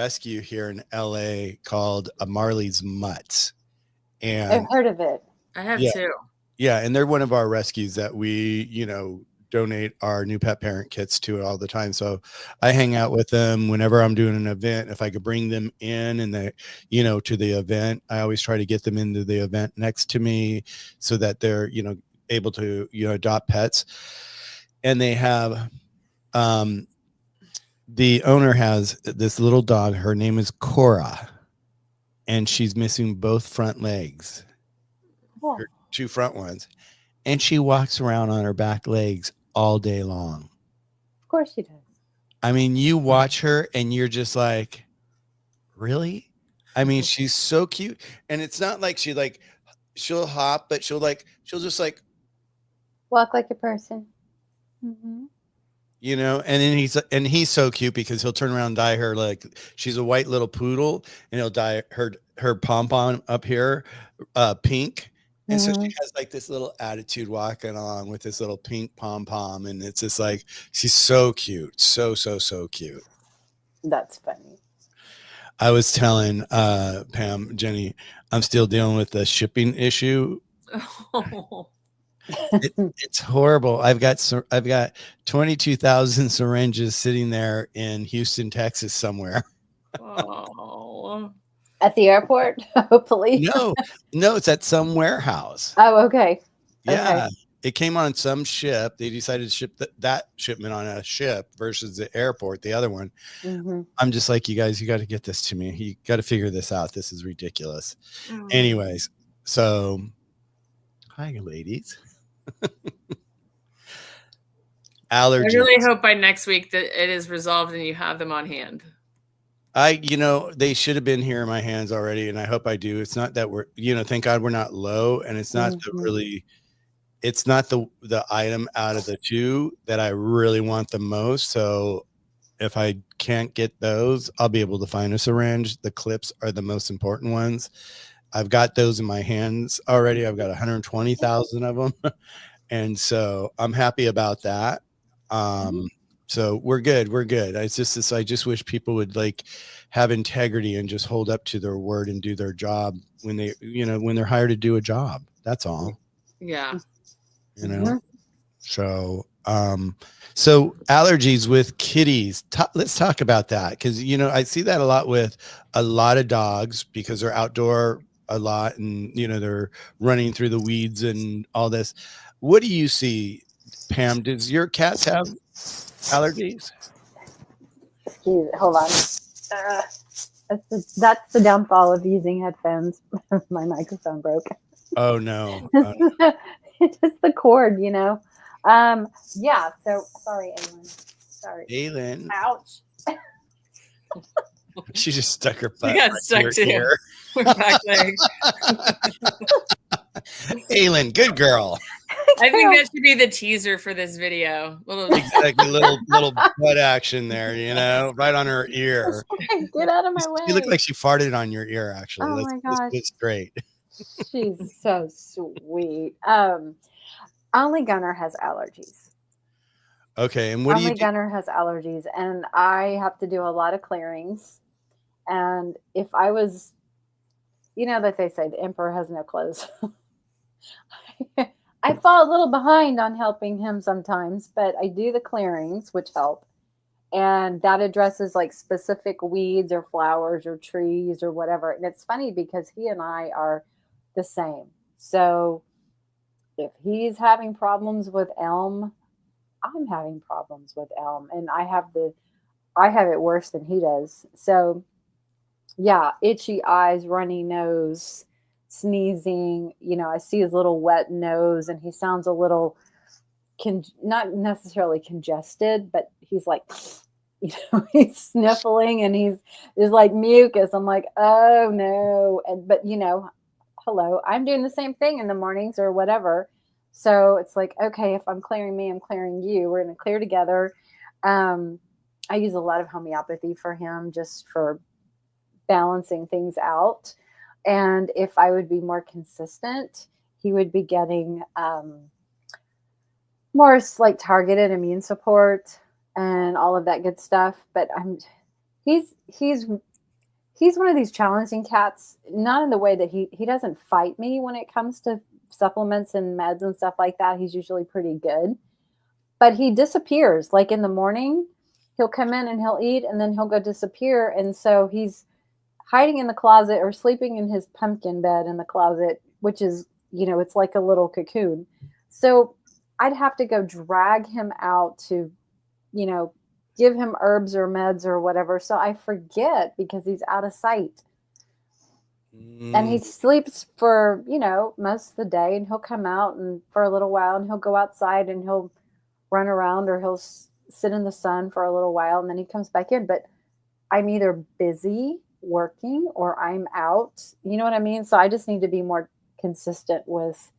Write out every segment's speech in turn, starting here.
rescue here in LA called Marley's Mutts. I've And heard of it. I have yeah, too. yeah, and they're one of our rescues that we, donate our new pet parent kits to all the time. So I hang out with them whenever I'm doing an event. If I could bring them in and to the event, I always try to get them into the event next to me so that they're, able to, adopt pets. And they have, um, the owner has this little dog. Her name is Cora, and she's missing both front legs, Cool. her two front ones. And she walks around on her back legs all day long. Of course she does. I mean, you watch her and you're just like, really? I mean, she's so cute. And it's not like she'll hop, but she'll just like, Walk like a person. Mm-hmm. and then he's so cute because he'll turn around and dye her, like she's a white little poodle, and he'll dye her pom-pom up here pink. And so she Mm-hmm. has like this little attitude walking along with this little pink pom-pom, and it's just like she's so cute. So cute. That's funny. I was telling Pam, Jenny, I'm still dealing with the shipping issue. Oh. It's horrible. I've got 22,000 syringes sitting there in Houston, Texas somewhere. Oh. At the airport, hopefully. No, it's at some warehouse. Oh, okay. Yeah. Okay. It came on some ship. They decided to ship that shipment on a ship versus the airport, the other one. Mm-hmm. I'm just like, you guys, you got to get this to me. You got to figure this out. This is ridiculous. Anyways, so hi, ladies. I Allergies. really hope by next week that it is resolved and you have them on hand. They should have been here in my hands already, and I hope I do. It's not that we're, thank God we're not low, and it's not it's not the item out of the two that I really want the most. So if I can't get those, I'll be able to find a syringe. The clips are the most important ones. I've got those in my hands already. I've got 120,000 of them. And so I'm happy about that. So we're good. We're good. It's just this, I just wish people would have integrity and just hold up to their word and do their job when they're hired to do a job. That's all. Yeah. So, so allergies with kitties. Let's talk about that. Cause I see that a lot with a lot of dogs because they're outdoor a lot and, they're running through the weeds and all this. What do you see, Pam? Does your cats have allergies? Hold on. That's the downfall of using headphones. My microphone broke. Oh no. It's just the cord, Yeah. So sorry, Aylin. Sorry. Aylin. Ouch. She just stuck her butt. She got stuck too. Her back leg. Aylin, good girl. I think that should be the teaser for this video. Exactly, little butt action there, right on her ear. Get out of my way. She looked like she farted on your ear, actually. Oh my gosh. It's great. She's so sweet. Only Gunner has allergies. Okay, and what do you do? Gunner has allergies, and I have to do a lot of clearings. And if I was, that they say the emperor has no clothes. I fall a little behind on helping him sometimes, but I do the clearings, which help. And that addresses specific weeds or flowers or trees or whatever. And it's funny because he and I are the same. So if he's having problems with elm, I'm having problems with elm, and I have it worse than he does. So yeah, itchy eyes, runny nose, sneezing. I see his little wet nose, and he sounds a little not necessarily congested, but he's like, he's sniffling, and he's like mucus. I'm like, oh no, but hello, I'm doing the same thing in the mornings or whatever. So it's like, okay, if I'm clearing me, I'm clearing you. We're going to clear together. I use a lot of homeopathy for him just for balancing things out. And if I would be more consistent, he would be getting more targeted immune support and all of that good stuff. But he's he's one of these challenging cats, not in the way that he doesn't fight me when it comes to supplements and meds and stuff like that. He's usually pretty good. But he disappears like in the morning. He'll come in and he'll eat and then he'll go disappear, and so he's hiding in the closet or sleeping in his pumpkin bed in the closet, which is, it's like a little cocoon. So I'd have to go drag him out to, you know, give him herbs or meds or whatever. So I forget because he's out of sight. And he Mm, sleeps for, most of the day, and he'll come out and for a little while and he'll go outside and he'll run around or he'll sit in the sun for a little while and then he comes back in. But I'm either busy working or I'm out. You know what I mean? So I just need to be more consistent with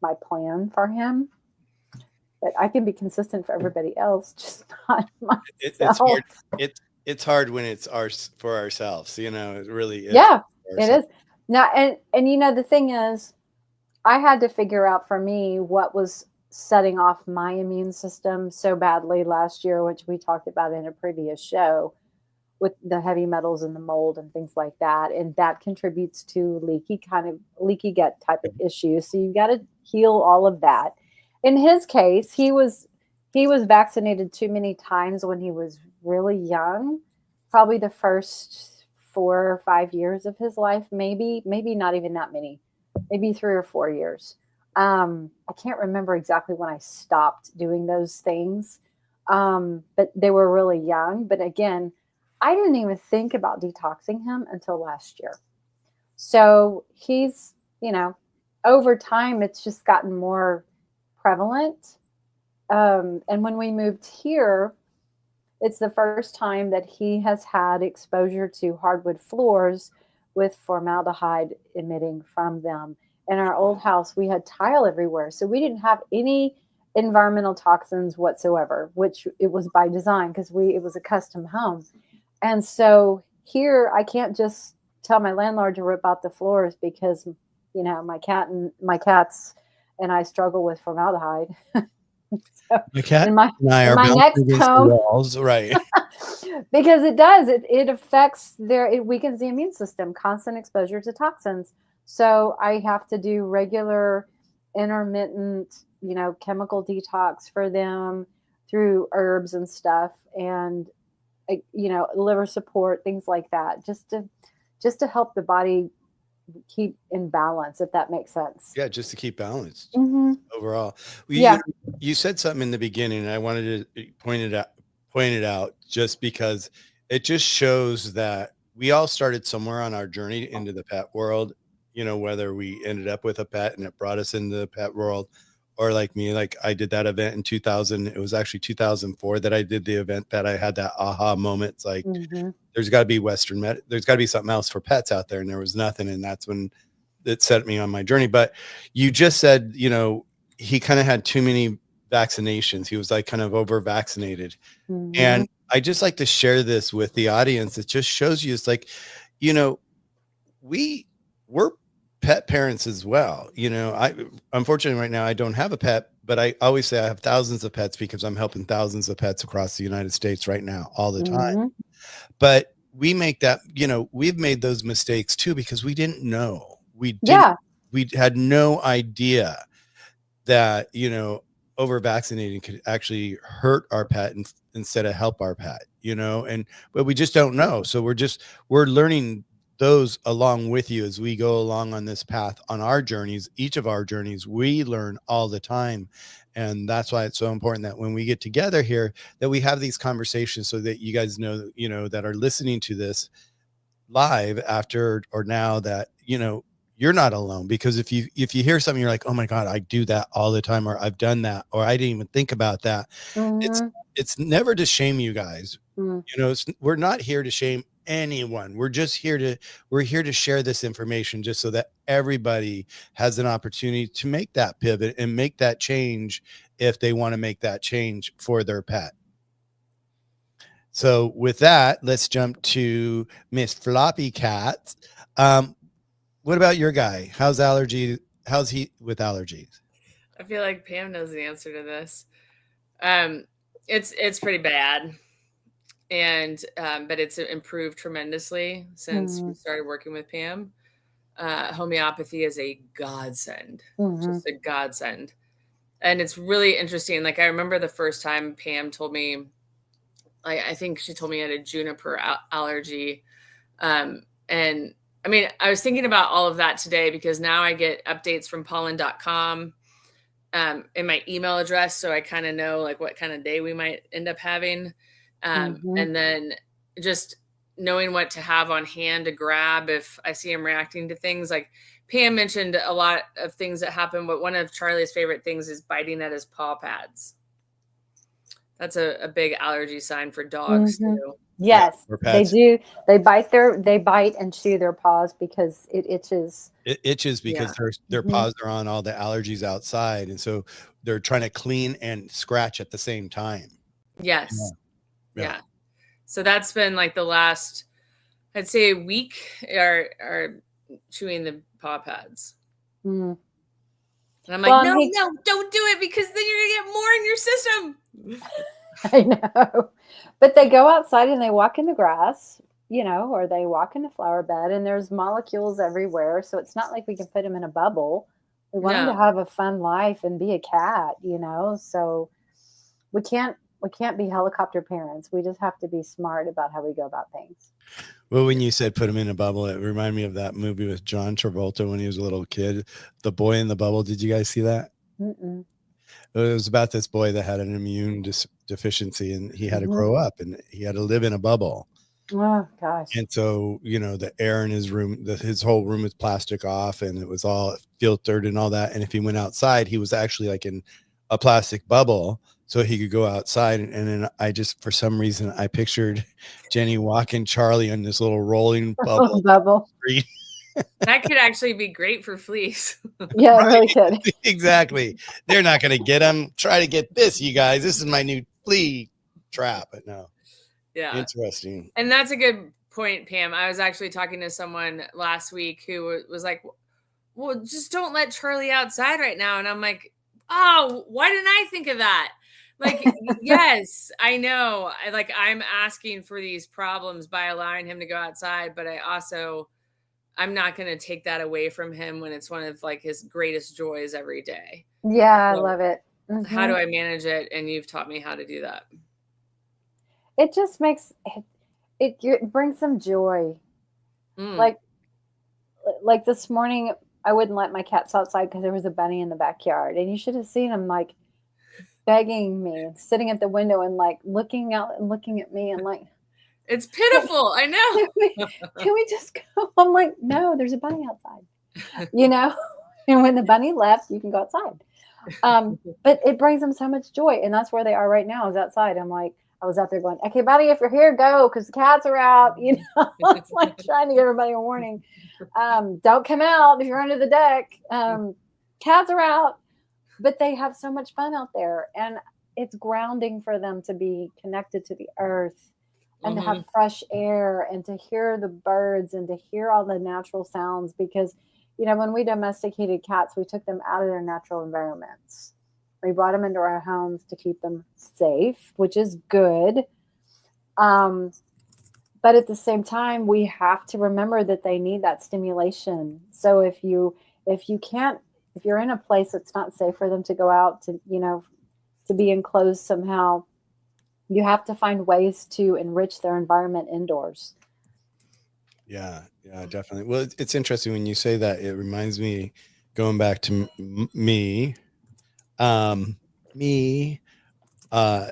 my plan for him. But I can be consistent for everybody else, just not it's hard. myself. It's hard when it's ours for ourselves. It really is Yeah, for it ourselves. is. Now and the thing is, I had to figure out for me what was setting off my immune system so badly last year, which we talked about in a previous show, with the heavy metals and the mold and things like that, and that contributes to leaky gut type of issues. So you got to heal all of that. In his case, he was vaccinated too many times when he was really young, probably the first 4 or 5 years of his life, maybe not even that many, maybe 3 or 4 years. I can't remember exactly when I stopped doing those things, but they were really young. But again, I didn't even think about detoxing him until last year. So he's, you know, over time, it's just gotten more prevalent. And when we moved here, it's the first time that he has had exposure to hardwood floors with formaldehyde emitting from them. In our old house, we had tile everywhere. So we didn't have any environmental toxins whatsoever, which it was by design because it was a custom home. And so here I can't just tell my landlord to rip out the floors because my cats and I struggle with formaldehyde. So My cat in my and I in are my bouncing next against the home, walls, right? because it affects it weakens the immune system, constant exposure to toxins. So I have to do regular intermittent, chemical detox for them through herbs and stuff, and liver support, things like that, just to help the body keep in balance, if that makes sense. Yeah, just to keep balanced Hmm. overall. Well, Yeah. you said something in the beginning, and I wanted to point it out just because it just shows that we all started somewhere on our journey into the pet world. Whether we ended up with a pet and it brought us into the pet world, or like me, like I did that event in 2000. It was actually 2004 that I did the event that I had that aha moment. It's like Hmm. there's got to be there's got to be something else for pets out there, and there was nothing, and that's when that set me on my journey. But you just said, he kind of had too many vaccinations. He was like kind of over vaccinated. Hmm. And I just like to share this with the audience. It just shows you it's like, you know, we we're pet parents as well. I unfortunately right now I don't have a pet, but I always say I have thousands of pets because I'm helping thousands of pets across the United States right now all the time. Hmm. But we make that, we've made those mistakes too because we didn't know. Yeah. We had no idea that, over vaccinating could actually hurt our pet instead of help our pet, but we just don't know. So we're learning those along with you as we go along on this path on our journeys. Each of our journeys, we learn all the time. And that's why it's so important that when we get together here, that we have these conversations so that you guys know, that are listening to this live after or now that you're not alone. Because if you hear something you're like, oh my god, I do that all the time, or I've done that, or I didn't even think about that, it's Hmm. it's never to shame you guys. Hmm. We're not here to shame anyone. We're here to share this information just so that everybody has an opportunity to make that pivot and make that change if they want to make that change for their pet. So with that, let's jump to Miss Floppy Cat. Um, what about your guy? How's he with allergies? I feel like Pam knows the answer to this. Um, it's pretty bad. and but it's improved tremendously since we started working with Pam. Homeopathy is a godsend, Mm-hmm. just a godsend. And it's really interesting. Like I remember the first time Pam told me, I think she told me I had a juniper allergy. And I mean, I was thinking about all of that today because now I get updates from pollen.com in my email address. So I kind of know like what kind of day we might end up having. Mm-hmm. And then just knowing what to have on hand to grab if I see him reacting to things. Like Pam mentioned a lot of things that happen, but one of Charlie's favorite things is biting at his paw pads. That's a big allergy sign for dogs Mm-hmm. too. Yeah, Yes, or they pets. do. They bite and chew their paws because it itches. It itches Yeah. because their Mm-hmm. paws are on all the allergies outside, and so they're trying to clean and scratch at the same time. Yeah, Yes. yeah. Yeah. So that's been like the last, I'd say a week are chewing the paw pads. Mm. And I'm like, Well, and no, he, no, don't do it because then you're gonna get more in your system. I know, but they go outside and they walk in the grass, or they walk in the flower bed, and there's molecules everywhere. So it's not like we can put them in a bubble. We want them to No. have a fun life and be a cat. So we can't be helicopter parents. We just have to be smart about how we go about things. Well, when you said put him in a bubble, it reminded me of that movie with John Travolta when he was a little kid, The Boy in the Bubble. Did you guys see that? Mm-mm. It was about this boy that had an immune deficiency, and he had to Mm-hmm. grow up, and he had to live in a bubble. Oh gosh. And so, the air in his room, his whole room was plastic off, and it was all filtered and all that. And if he went outside, he was actually like in a plastic bubble, so he could go outside. And then I just, for some reason, I pictured Jenny walking Charlie on this little rolling bubble Bubble. street. That could actually be great for fleas. Yeah, it really Right. could. Exactly. They're not going to get him. Try to get this, you guys. This is my new flea trap. But no, Yeah. interesting. And that's a good point, Pam. I was actually talking to someone last week who was like, well, just don't let Charlie outside right now. And I'm like, oh, why didn't I think of that? Like, yes, I know. I'm asking for these problems by allowing him to go outside, but I'm not going to take that away from him when it's one of like his greatest joys every day. Yeah, I So love it. how Hmm. do I manage it? And you've taught me how to do that. It just makes it brings some joy. Mm. Like this morning, I wouldn't let my cats outside because there was a bunny in the backyard, and you should have seen him like begging me and sitting at the window and like looking out and looking at me and like, It's can, pitiful. I can we, can we just go? I'm like, no, there's a bunny outside, you know. And when the bunny left, you can go outside. But it brings them so much joy, and that's where they are right now. Is outside. I'm like, I was out there going, okay, buddy, if you're here, go because the cats are out. It's like trying to give everybody a warning. Don't come out if you're under the deck. Cats are out, but they have so much fun out there, and it's grounding for them to be connected to the earth and to have Mhm. fresh air and to hear the birds and to hear all the natural sounds because when we domesticated cats we took them out of their natural environments. We brought them into our homes to keep them safe, which is good. um, but at the same time we have to remember that they need that stimulation. So if you can't, if you're in a place that's not safe for them to go out to be enclosed somehow, you have to find ways to enrich their environment indoors. Yeah, yeah, definitely. Well, it's interesting when you say that. It reminds me going back to me. Um, me. I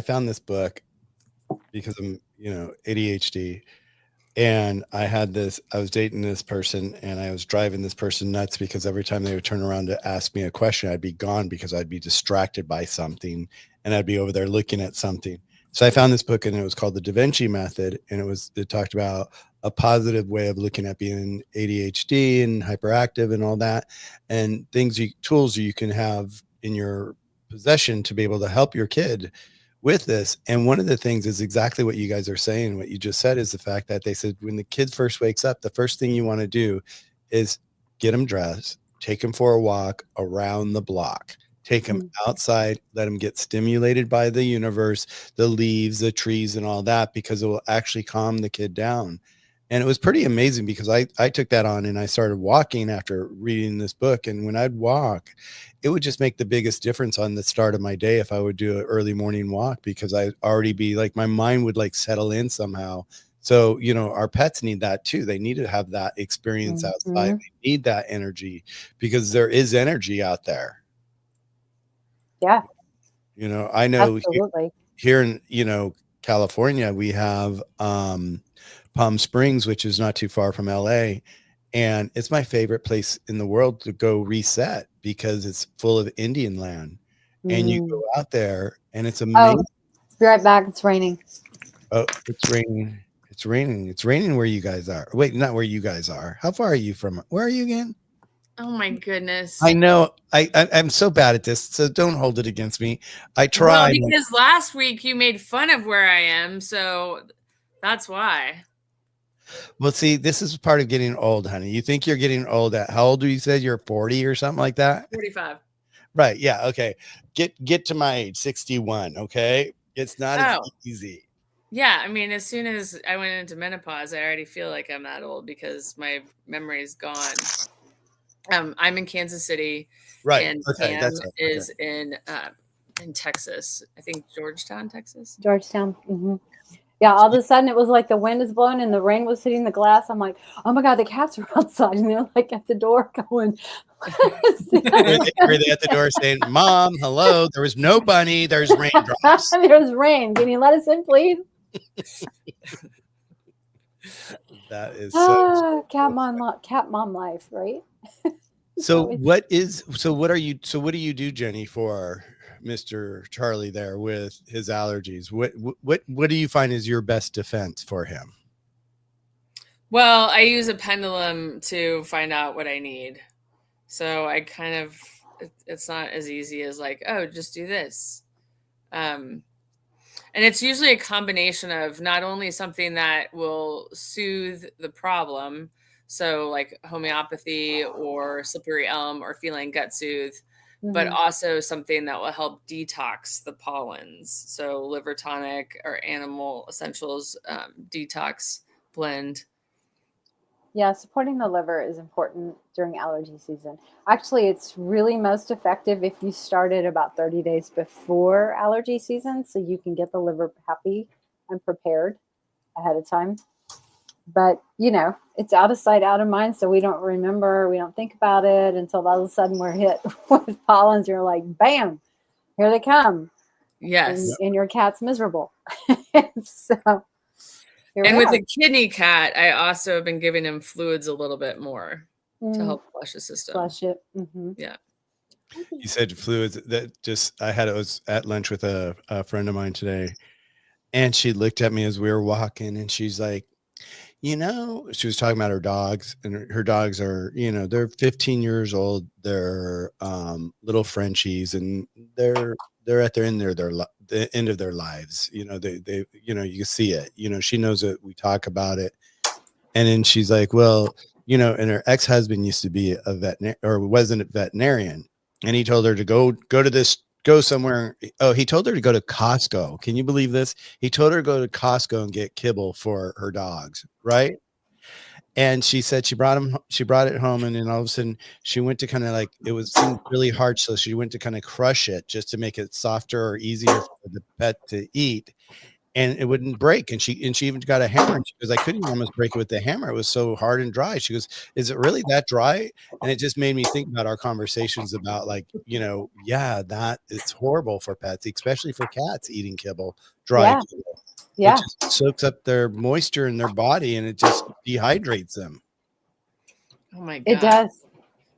found this book because I'm, ADHD, and I was dating this person, and I was driving this person nuts because every time they would turn around to ask me a question, I'd be gone because I'd be distracted by something, and I'd be over there looking at something. So I found this book, and it was called The Da Vinci Method, and it talked about a positive way of looking at being ADHD and hyperactive and all that, and tools you can have in your possession to be able to help your kid with this. And one of the things is exactly what you guys are saying. What you just said is the fact that they said when the kid first wakes up, the first thing you want to do is get him dressed, take him for a walk around the block, Take them outside, let them get stimulated by the universe, the leaves, the trees, and all that, because it will actually calm the kid down. And it was pretty amazing because I took that on and I started walking after reading this book. And when I'd walk, it would just make the biggest difference on the start of my day if I would do an early morning walk, because I'd already be like, my mind would like settle in somehow. So, our pets need that too. They need to have that experience outside. They need that energy, because there is energy out there. Yeah. I know Absolutely. here in, California, we have Palm Springs, which is not too far from LA. And it's my favorite place in the world to go reset, because it's full of Indian land. And you go out there and it's amazing. Be right back. It's raining. Oh, it's raining. It's raining. It's raining where you guys are. Wait, not where you guys are. How far are you from? Where are you again? Oh my goodness. I know. I'm so bad at this, so don't hold it against me. I try. Well, because last week you made fun of where I am, so that's why. Well, see, this is part of getting old, honey. You think you're getting old at how old do you said you're 40 or something like that? 45. Right. Yeah. Okay. Get to my age, 61. Okay. It's not as easy. Yeah. I mean, as soon as I went into menopause, I already feel like I'm that old because my memory is gone. I'm in Kansas City, right? And okay, Pam is in Texas. I think Georgetown, Texas. Georgetown. Yeah, all of a sudden it was like the wind is blowing and the rain was hitting the glass. I'm like, oh my God, the cats are outside. And they're like at the door going. Were they at the door saying, Mom, hello, there was no bunny, there's raindrops. There's rain. Can you let us in, please? That is so cat mom life, right? So what do you do, Jenny, for Mr. Charlie there with his allergies? What do you find is your best defense for him? Well, I use a pendulum to find out what I need. So I kind of, it's not as easy as like, oh, just do this. And it's usually a combination of not only something that will soothe the problem, so like homeopathy or slippery elm or feeling gut soothe, but also something that will help detox the pollens. So liver tonic or animal essentials detox blend. Yeah, supporting the liver is important during allergy season. Actually, it's really most effective if you start it about 30 days before allergy season, so you can get the liver happy and prepared ahead of time. But, it's out of sight, out of mind, so we don't remember, we don't think about it until all of a sudden we're hit with pollens. You're like, bam, here they come. Yes. And your cat's miserable. So... And with a kidney cat, I also have been giving him fluids a little bit more to help flush the system. Flush it. Yeah. You said fluids. I was at lunch with a friend of mine today, and she looked at me as we were walking, and she's like, she was talking about her dogs, and her dogs are, they're 15 years old. They're little Frenchies, and they're at the end of their lives. They you can see it. She knows it. We talk about it, and then she's like, well, and her ex-husband used to be a veterinarian, or wasn't a veterinarian, and he told her to go somewhere. Oh, he told her to go to Costco. Can you believe this? He told her to go to Costco and get kibble for her dogs, right? And she said she brought it home, and then all of a sudden she went to kind of like, seemed really hard, so she went to kind of crush it just to make it softer or easier for the pet to eat, and it wouldn't break. And she even got a hammer, and she goes, I couldn't almost break it with the hammer. It was so hard and dry. She goes, is it really that dry? And it just made me think about our conversations about like, that it's horrible for pets, especially for cats eating kibble, dry kibble. Yeah. It just soaks up their moisture in their body, and it just dehydrates them. Oh my God. It does.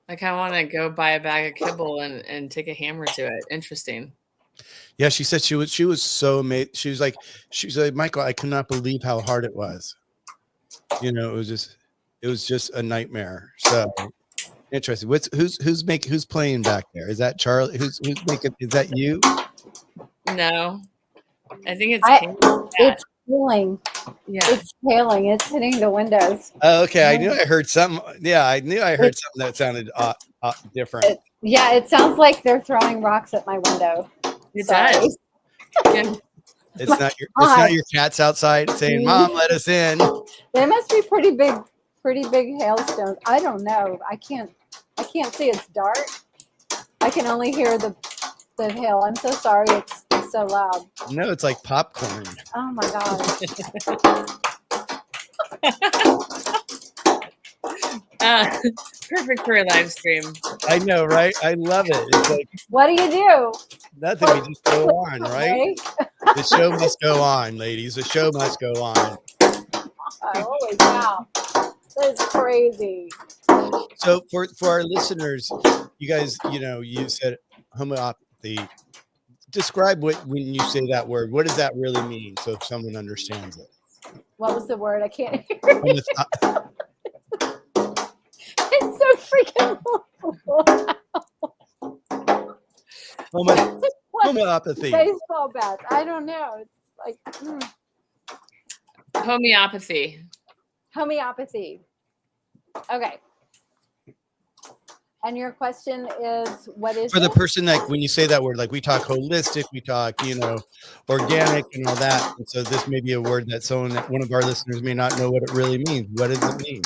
Like, I want to go buy a bag of kibble and take a hammer to it. Interesting. Yeah, she said she was so amazed. She was like, Michael, I could not believe how hard it was. It was just a nightmare. So interesting. Who's playing back there? Is that Charlie? Who's making? Is that you? No, I think it's hailing. Yeah. It's hailing. It's hitting the windows. Oh, okay. I knew I heard something. Yeah, I knew I heard something that sounded different. Yeah, it sounds like they're throwing rocks at my window. It Sorry. does. Yeah. It's not your cats outside saying, "Mom, let us in." They must be pretty big hailstones. I don't know. I can't see. It's dark. I can only hear the hail. I'm so sorry. It's so loud. No, it's like popcorn. Oh my god. Perfect for a live stream. I know, right? I love it. It's like, what do you do? Nothing. We just go on, right? The show must go on, ladies. The show must go on. Holy cow. That's crazy. So for our listeners, you guys, you said homeopathy. Describe when you say that word. What does that really mean? So if someone understands it. What was the word? I can't hear it. It's so freaking homeopathy. Baseball bats. I don't know. It's like Homeopathy. Homeopathy. Okay. And your question is, what is for the person, like when you say that word, like we talk holistic, we talk, organic and all that. And so this may be a word that one of our listeners may not know what it really means. What does it mean?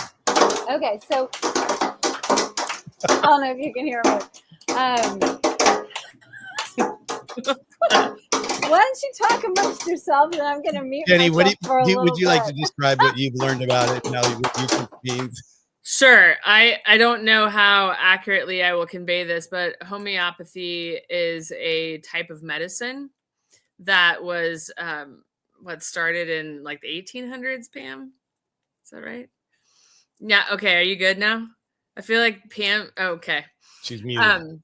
Okay, so I don't know if you can hear me. Why don't you talk amongst yourselves, and I'm going to mute Jenny, myself would you like to describe what you've learned about it now? What you means? Sure. I don't know how accurately I will convey this, but homeopathy is a type of medicine that was what started in like the 1800s, Pam? Is that right? Yeah. Okay. Are you good now? I feel like Pam. Okay. She's muted.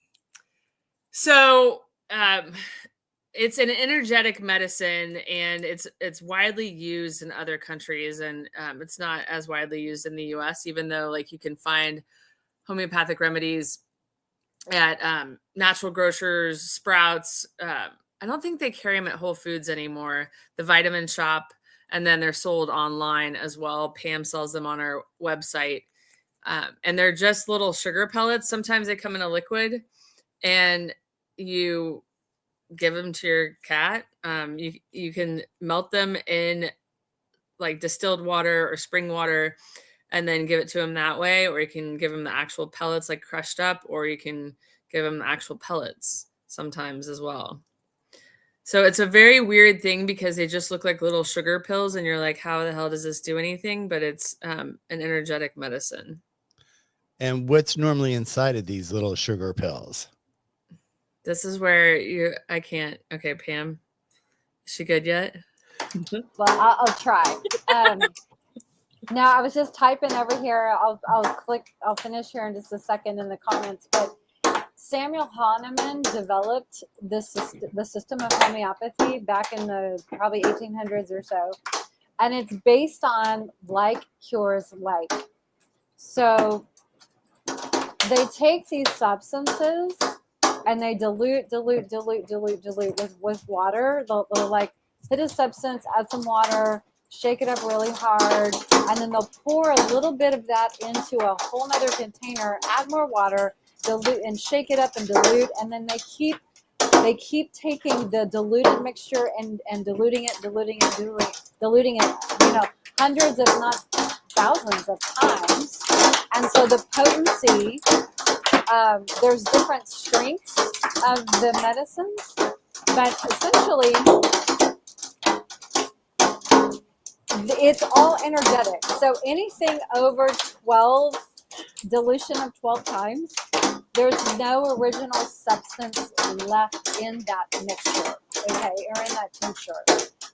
It's an energetic medicine, and it's widely used in other countries, and it's not as widely used in the U.S., even though like you can find homeopathic remedies at natural grocers, Sprouts. I don't think they carry them at Whole Foods anymore. The Vitamin Shop, and then they're sold online as well. Pam sells them on our website, and they're just little sugar pellets. Sometimes they come in a liquid, and you give them to your cat. You can melt them in like distilled water or spring water and then give it to them that way, or you can give them the actual pellets like crushed up, or you can give them the actual pellets sometimes as well. So it's a very weird thing because they just look like little sugar pills and you're like, how the hell does this do anything? But it's an energetic medicine. And what's normally inside of these little sugar pills? This is where I can't. Okay, Pam, is she good yet? Well, I'll try. Now I was just typing over here. I'll finish here in just a second in the comments. But Samuel Hahnemann developed the system of homeopathy back in the probably 1800s or so, and it's based on like cures like. So they take these substances and they dilute with water. They'll like hit a substance, add some water, shake it up really hard, and then they'll pour a little bit of that into a whole nother container, add more water, dilute and shake it up and dilute, and then they keep taking the diluted mixture and diluting it, hundreds if not thousands of times. And so the potency, there's different strengths of the medicines, but essentially it's all energetic. So anything over 12, dilution of 12 times, there's no original substance left in that mixture, okay, or in that tincture.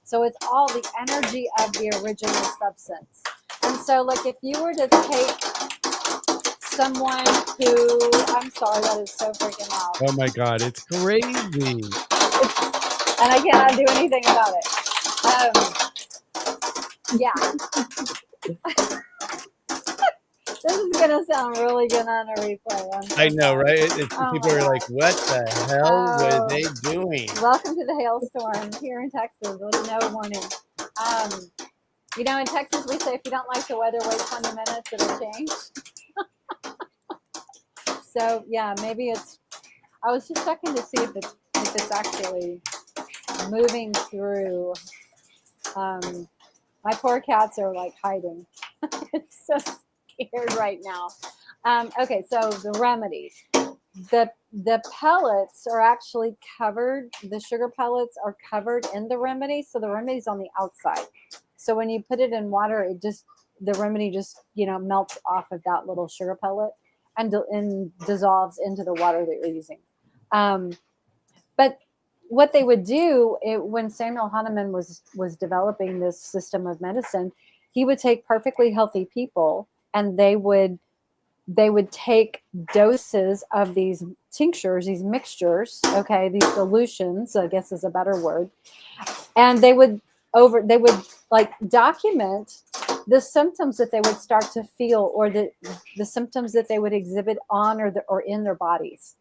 So it's all the energy of the original substance. And so like if you were to take someone who, I'm sorry, that is so freaking loud. Oh my God, it's crazy. And I cannot do anything about it. Yeah. This is going to sound really good on a replay. I know, right? People are like, what the hell were they doing? Welcome to the hailstorm here in Texas with no warning. In Texas, we say if you don't like the weather, wait 20 minutes, it'll change. So yeah, maybe it's. I was just checking to see if it's actually moving through. Um, my poor cats are like hiding. It's so scared right now. Okay, so the remedies. The pellets are actually covered. The sugar pellets are covered in the remedy, so the remedy's on the outside. So when you put it in water, the remedy just melts off of that little sugar pellet and dissolves into the water that you're using. Um, but what they would do when Samuel Hahnemann was developing this system of medicine, he would take perfectly healthy people and they would take doses of these tinctures, these mixtures, okay, these solutions, I guess is a better word, and they would like document the symptoms that they would start to feel, or the symptoms that they would exhibit on or in their bodies.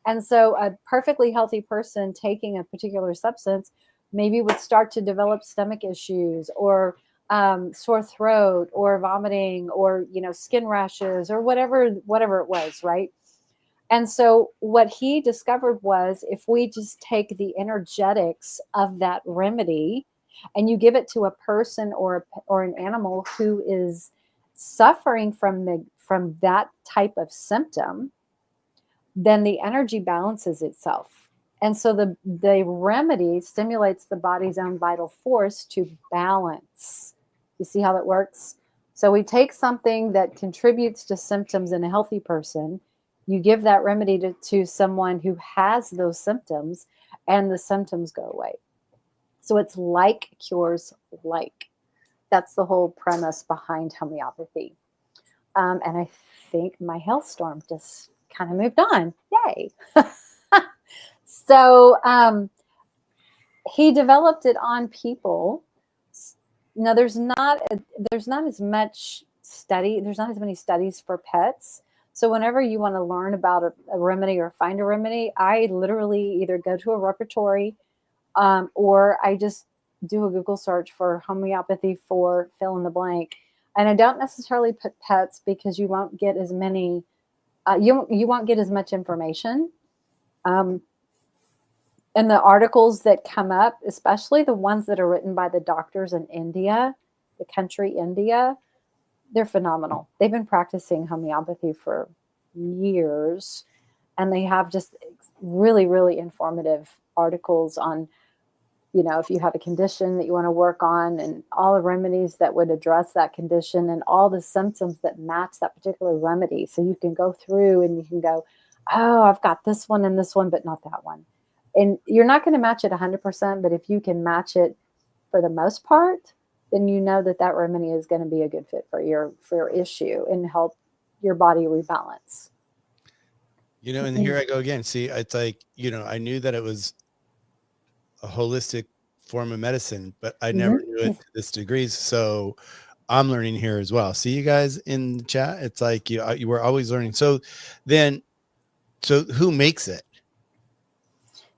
And so a perfectly healthy person taking a particular substance maybe would start to develop stomach issues, or sore throat, or vomiting, or skin rashes, or whatever it was, right? And so what he discovered was, if we just take the energetics of that remedy and you give it to a person or an animal who is suffering from that type of symptom, then the energy balances itself. And so the remedy stimulates the body's own vital force to balance. You see how that works? So we take something that contributes to symptoms in a healthy person, you give that remedy to someone who has those symptoms, and the symptoms go away. So it's like cures like. That's the whole premise behind homeopathy. And I think my hailstorm just kind of moved on. Yay. So he developed it on people. Now there's not as much study. There's not as many studies for pets. So whenever you want to learn about a remedy or find a remedy, I literally either go to a repertory, or I just do a Google search for homeopathy for fill in the blank. And I don't necessarily put pets because you won't get as many. You won't get as much information. Um, and the articles that come up, especially the ones that are written by the doctors in India, the country India, they're phenomenal. They've been practicing homeopathy for years, and they have just really, really informative articles on, if you have a condition that you want to work on, and all the remedies that would address that condition, and all the symptoms that match that particular remedy. So you can go through and you can go, oh, I've got this one and this one, but not that one. And you're not going to match it 100%, but if you can match it for the most part, then you know that remedy is going to be a good fit for your issue and help your body rebalance. And here I go again. See, it's like, I knew that it was a holistic form of medicine, but I never knew it to this degree. So I'm learning here as well. See you guys in the chat. It's like you were always learning. So who makes it?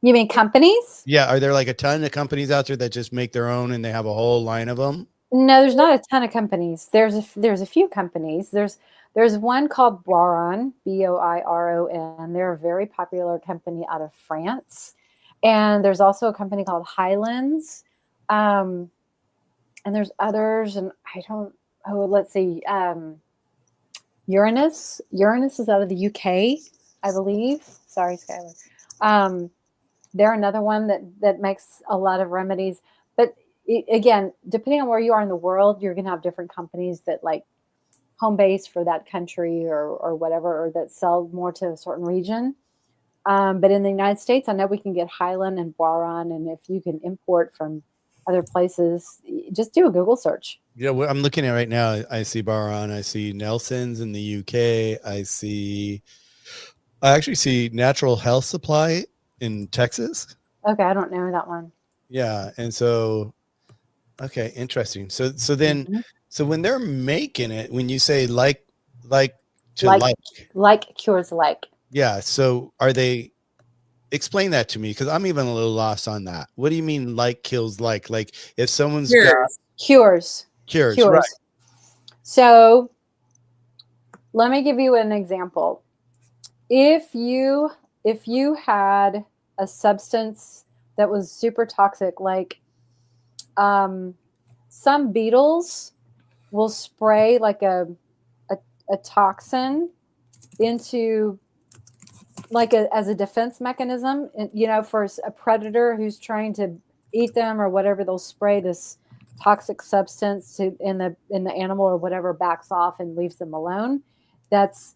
You mean companies? Yeah. Are there like a ton of companies out there that just make their own and they have a whole line of them? No, there's not a ton of companies. There's a few companies. There's one called Boiron, Boiron. They're a very popular company out of France. And there's also a company called Highlands. And there's others, and let's see. Uranus. Uranus is out of the UK, I believe. Sorry, Skylar. They're another one that makes a lot of remedies. But again, depending on where you are in the world, you're going to have different companies that like home base for that country or whatever, or that sell more to a certain region. But in the United States, I know we can get Highland and Boiron, and if you can import from other places, just do a Google search. Yeah, what I'm looking at right now, I see Boiron, I see Nelson's in the UK, I actually see Natural Health Supply in Texas. Okay, I don't know that one. Yeah, and so, okay, interesting. So then, so when they're making it, when you say like cures like, yeah. So are they explain that to me because I'm even a little lost on that. What do you mean like kills like? Like if someone's got Cures. Cures. cures, right? Cures. So let me give you an example. If you had a substance that was super toxic, like um, some beetles will spray like a, a toxin into like as a defense mechanism, for a predator who's trying to eat them or whatever, they'll spray this toxic substance to in the animal or whatever backs off and leaves them alone. That's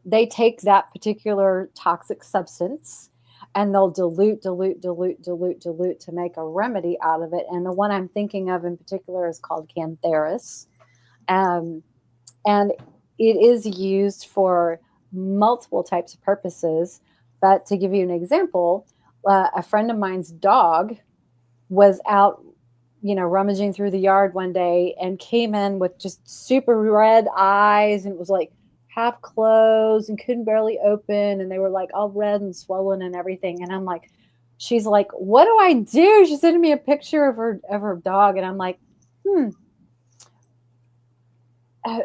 they take that particular toxic substance and they'll dilute to make a remedy out of it. And the one I'm thinking of in particular is called Cantharis. Um, and it is used for multiple types of purposes. But to give you an example, a friend of mine's dog was out, rummaging through the yard one day and came in with just super red eyes and it was like half closed and couldn't barely open. And they were like all red and swollen and everything. And I'm like, she's like, what do I do? She sent me a picture of her dog. And I'm like, hmm, uh,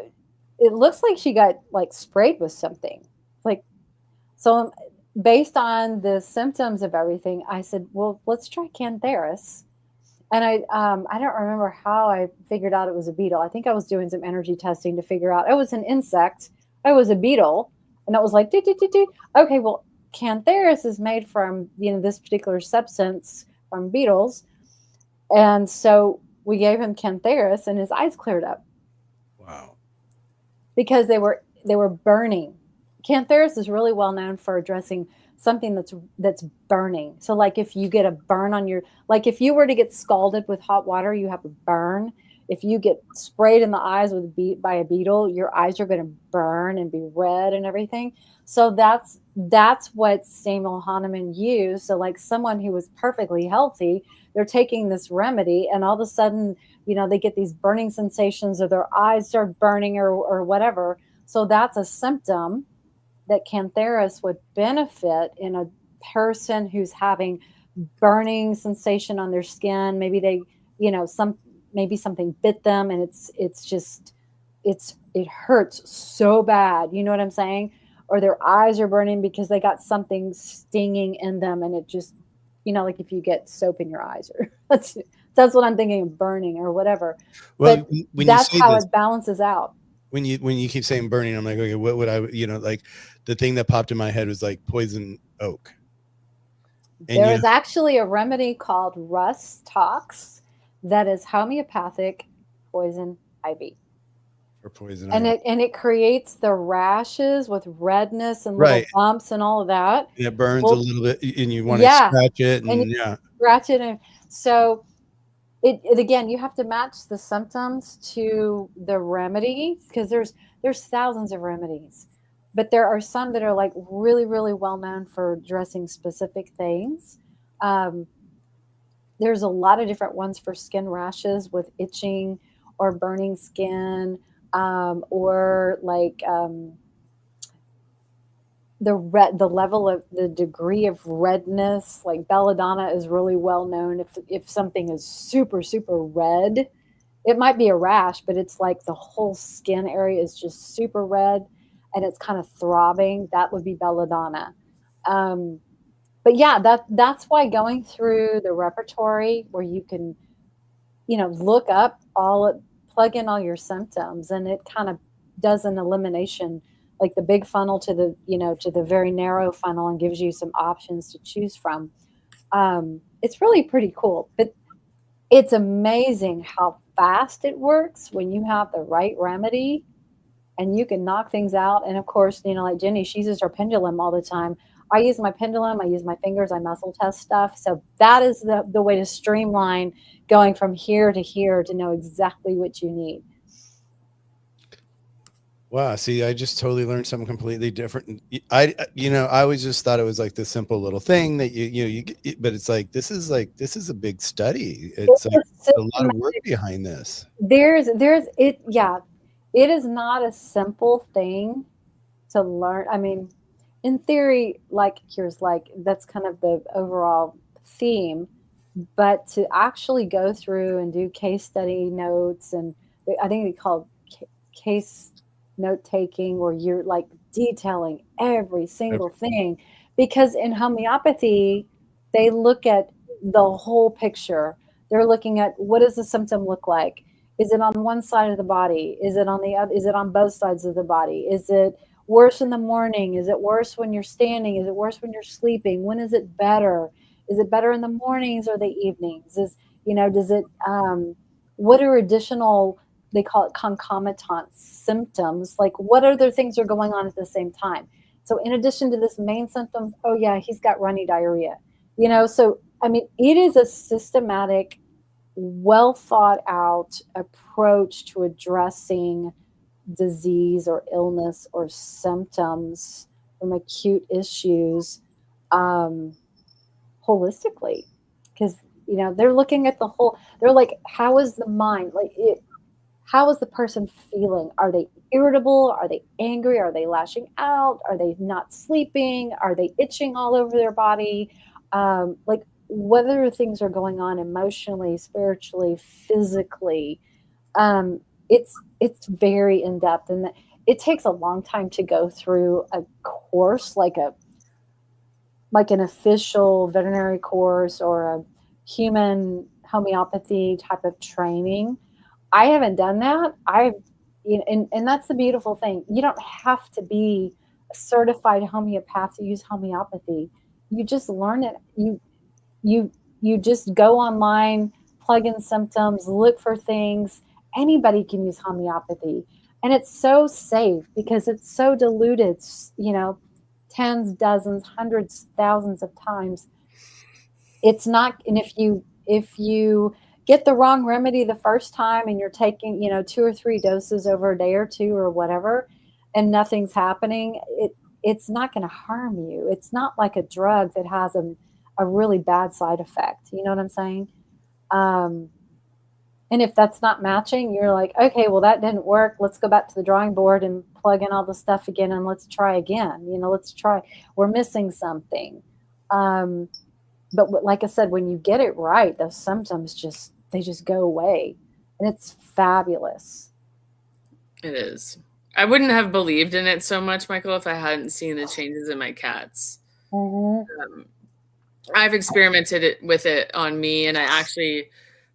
it looks like she got like sprayed with something. Like, so based on the symptoms of everything, I said, well, let's try Cantharis. And I don't remember how I figured out it was a beetle. I think I was doing some energy testing to figure out it was an insect. It was a beetle, and it was like, do, do, do, do. Okay, well, Cantharis is made from this particular substance from beetles, and so we gave him Cantharis, and his eyes cleared up Wow. because they were burning. Cantharis is really well known for addressing something that's burning. So like if you get a burn on your, like if you were to get scalded with hot water, you have a burn. If you get sprayed in the eyes with by a beetle, your eyes are going to burn and be red and everything. So that's what Samuel Hahnemann used. So like someone who was perfectly healthy, they're taking this remedy and all of a sudden, they get these burning sensations or their eyes start burning or whatever. So that's a symptom that Cantharis would benefit in a person who's having burning sensation on their skin. Maybe they, maybe something bit them and it hurts so bad. You know what I'm saying? Or their eyes are burning because they got something stinging in them and it just, like if you get soap in your eyes or that's what I'm thinking of burning or whatever. Well, But when you that's say how this, it balances out. when you keep saying burning, I'm like, okay, what would I, like the thing that popped in my head was like poison oak, and There is actually a remedy called Russ Tox that is homeopathic poison ivy. for poison And ivy, it creates the rashes with redness and little right? bumps and all of that. And it burns a Well, little bit, and you want to yeah. scratch it, And you and yeah, scratch it and so it again you have to match the symptoms to the remedy because there's thousands of remedies. But there are some that are like really, really well known for addressing specific things. Um, there's a lot of different ones for skin rashes with itching or burning skin, or like the level of the degree of redness. Like belladonna is really well known. If something is super super red, it might be a rash, but it's like the whole skin area is just super red and it's kind of throbbing. That would be belladonna. Um, but yeah, that's why going through the repertory where you can, look up plug in all your symptoms, and it kind of does an elimination, like the big funnel to the very narrow funnel, and gives you some options to choose from. It's really pretty cool, but it's amazing how fast it works when you have the right remedy and you can knock things out. And of course, like Jenny, she uses her pendulum all the time. I use my pendulum, I use my fingers, I muscle test stuff. So that is the way to streamline going from here to here to know exactly what you need. wow. See, I just totally learned something completely different. I always just thought it was like this simple little thing that but it's like this is a big study. It's like It's a lot of work systematic. behind this. There's it, yeah. It is not a simple thing to learn. I mean, in theory, like cures like, that's kind of the overall theme. But to actually go through and do case study notes, and I think they call case note taking, where you're like detailing every single thing, because in homeopathy they look at the whole picture. They're looking at, what does the symptom look like? Is it on one side of the body? Is it on the other? Is it on both sides of the body? Is it worse in the morning? Is it worse when you're standing? Is it worse when you're sleeping? When is it better? Is it better in the mornings or the evenings? Is, does it, what are additional, they call it concomitant symptoms? Like, what other things are going on at the same time? So in addition to this main symptoms, oh yeah, he's got runny diarrhea. So I mean, it is a systematic, well thought out approach to addressing disease or illness or symptoms from acute issues, um, holistically. Because they're looking at the whole, they're like, how is the mind, like it, how is the person feeling? Are they irritable? Are they angry? Are they lashing out? Are they not sleeping? Are they itching all over their body? Like, what other things are going on emotionally, spiritually, physically? It's very in depth, and it takes a long time to go through a course, like an official veterinary course or a human homeopathy type of training. I haven't done that. And that's the beautiful thing. You don't have to be a certified homeopath to use homeopathy. You just learn it. You you just go online, plug in symptoms, look for things. Anybody can use homeopathy, and it's so safe because it's so diluted. Tens, dozens, hundreds, thousands of times. It's not, and if you get the wrong remedy the first time and you're taking, 2 or 3 doses over a day or two or whatever, and nothing's happening, it's not going to harm you. It's not like a drug that has a really bad side effect. You know what I'm saying? Um, and if that's not matching, you're like, okay, well, that didn't work. Let's go back to the drawing board and plug in all the stuff again, and let's try again. Let's try. We're missing something. Um, but like I said, when you get it right, those symptoms just go away, and it's fabulous. It is. I wouldn't have believed in it so much, Michael, if I hadn't seen the changes in my cats. Hmm. Um, I've experimented with it on me, and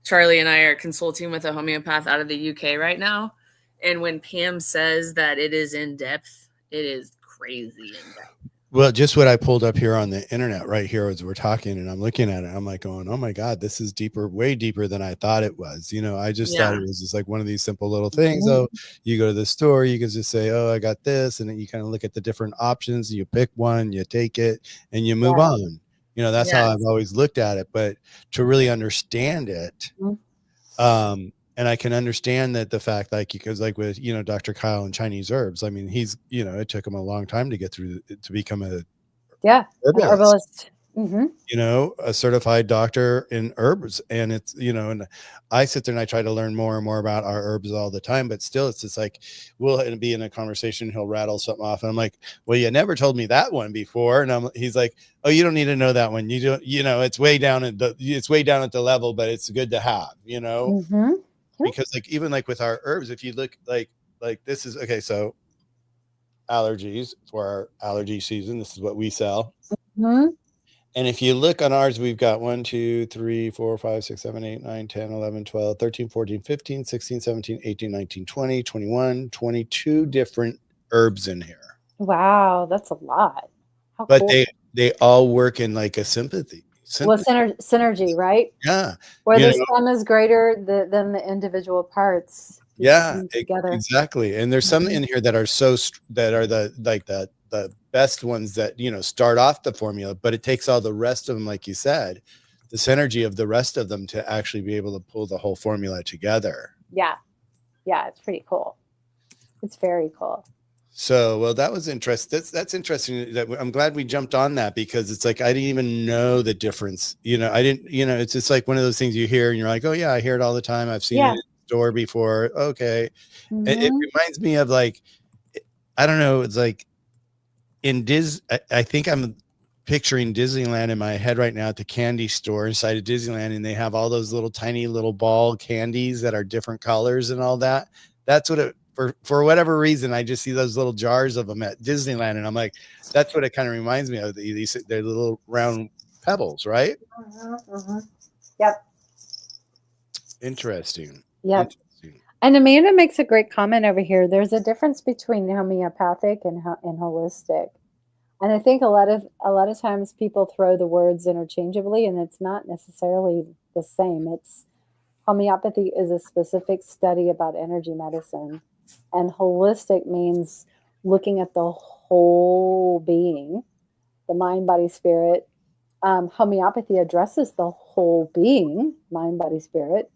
Charlie and I are consulting with a homeopath out of the UK right now. And when Pam says that it is in depth, it is crazy in depth. Well, just what I pulled up here on the internet right here as we're talking, and I'm looking at it, I'm like going, oh my God, this is deeper, way deeper than I thought it was. I just thought Yeah. it was just like one of these simple little things. Hmm. Oh, you go to the store, you can just say, oh, I got this. And then you kind of look at the different options, you pick one, you take it, and you move Yeah. on. That's how I've Yes. always looked at it. But to really understand it, Mhm. and I can understand that the fact, like, because like with, Dr. Kyle and Chinese herbs, I mean, he's, it took him a long time to get through to become a Yeah, an herbalist, herbalist. Hmm. a certified doctor in herbs. And it's, and I sit there and I try to learn more and more about our herbs all the time, but still it's just like, we'll be in a conversation, he'll rattle something off, and I'm like, well, you never told me that one before. And he's like, oh, you don't need to know that one. You don't, it's way down it's way down at the level, but it's good to have, Hmm. Yep. because like, even like with our herbs, if you look like this is okay. So allergies, for our allergy season, this is what we sell. Hmm. And if you look on ours, we've got 1, 2, 3, 4, 5, 6, 7, 8, 9, 10, 11, 12, 13, 14, 15, 16, 17, 18, 19, 20, 21, 22 different herbs in here. Wow, that's a lot. How But cool. they all work in like a sympathy. Well, Sympathy. synergy, right? Yeah. Where You the know, sum is greater than the individual parts just yeah, coming together. exactly. And there's some Hmm. in here that are that are the best ones that, start off the formula, but it takes all the rest of them, like you said, the synergy of the rest of them to actually be able to pull the whole formula together. Yeah, yeah, it's pretty cool. It's very cool. So, well, that was interesting. That's interesting. That I'm glad we jumped on that, because it's like I didn't even know the difference. I didn't. It's just like one of those things you hear and you're like, oh yeah, I hear it all the time. I've seen it in Yeah. the store before. Okay, it Hmm. reminds me of like, I don't know. It's like I think I'm picturing Disneyland in my head right now at the candy store inside of Disneyland, and they have all those little tiny little ball candies that are different colors and all that. That's what it for whatever reason, I just see those little jars of them at Disneyland, and I'm like, that's what it kind of reminds me of. These they're little round pebbles, right? Yep. Interesting. Yep. Interesting. And Amanda makes a great comment over here. There's a difference between homeopathic and holistic. And I think a lot of times people throw the words interchangeably, and it's not necessarily the same. It's homeopathy is a specific study about energy medicine, and holistic means looking at the whole being, the mind, body, spirit. Homeopathy addresses the whole being, mind, body, spirit.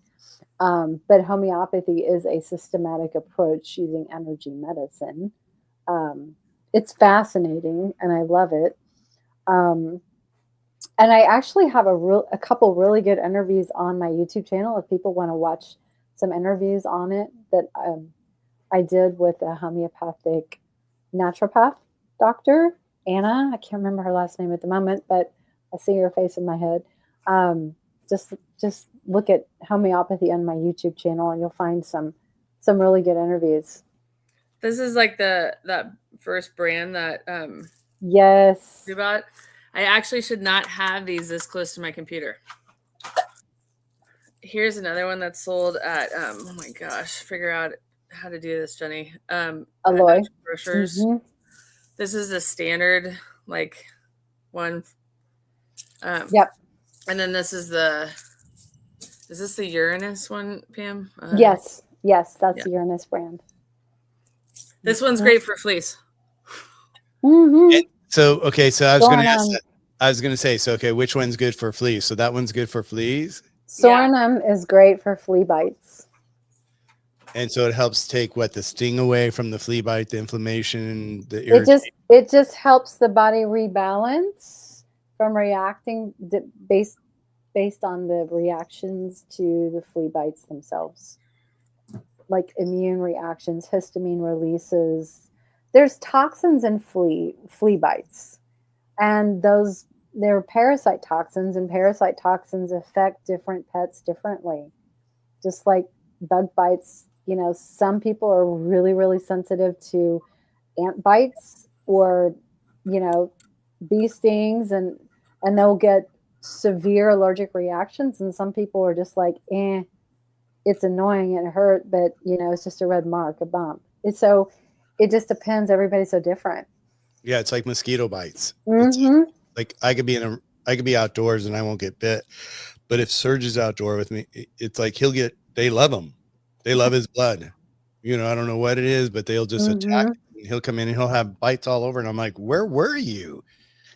But homeopathy is a systematic approach using energy medicine. Um, it's fascinating, and I love it. Um, and I actually have a couple really good interviews on my YouTube channel. If people want to watch some interviews on it that I did with a homeopathic naturopath doctor, Anna. I can't remember her last name at the moment, but I see her face in my head. Um, just look at homeopathy on my YouTube channel, and you'll find some really good interviews. This is like that first brand that Yes. we bought. I actually should not have these this close to my computer. Here's another one that's sold at oh my gosh, figure out how to do this, Jenny. Aloy. Grocers. Mm-hmm. This is a standard like one. Yep. And then this is this the Uranus one, Pam? Yes. That's yeah. the Uranus brand. This one's great for fleece. Mm-hmm. So okay, so I was gonna say, so okay, which one's good for fleas? So that one's good for fleas. Sornum is great for flea bites. And so it helps take the sting away from the flea bite, the inflammation, the irritation. It just helps the body rebalance from reacting based on the reactions to the flea bites themselves, like immune reactions, histamine releases. There's toxins in flea bites, and they're parasite toxins, and parasite toxins affect different pets differently. Just like bug bites, some people are really, really sensitive to ant bites or, bee stings, and they'll get severe allergic reactions. And some people are just like, it's annoying and it hurt, but it's just a red mark, a bump. So it just depends. Everybody's so different. Yeah, it's like mosquito bites. Mm-hmm. Like I could be outdoors and I won't get bit, but if Serge is outdoor with me, it's like they love him. They love his blood. I don't know what it is, but they'll just attack him. He'll come in and he'll have bites all over, and I'm like, where were you?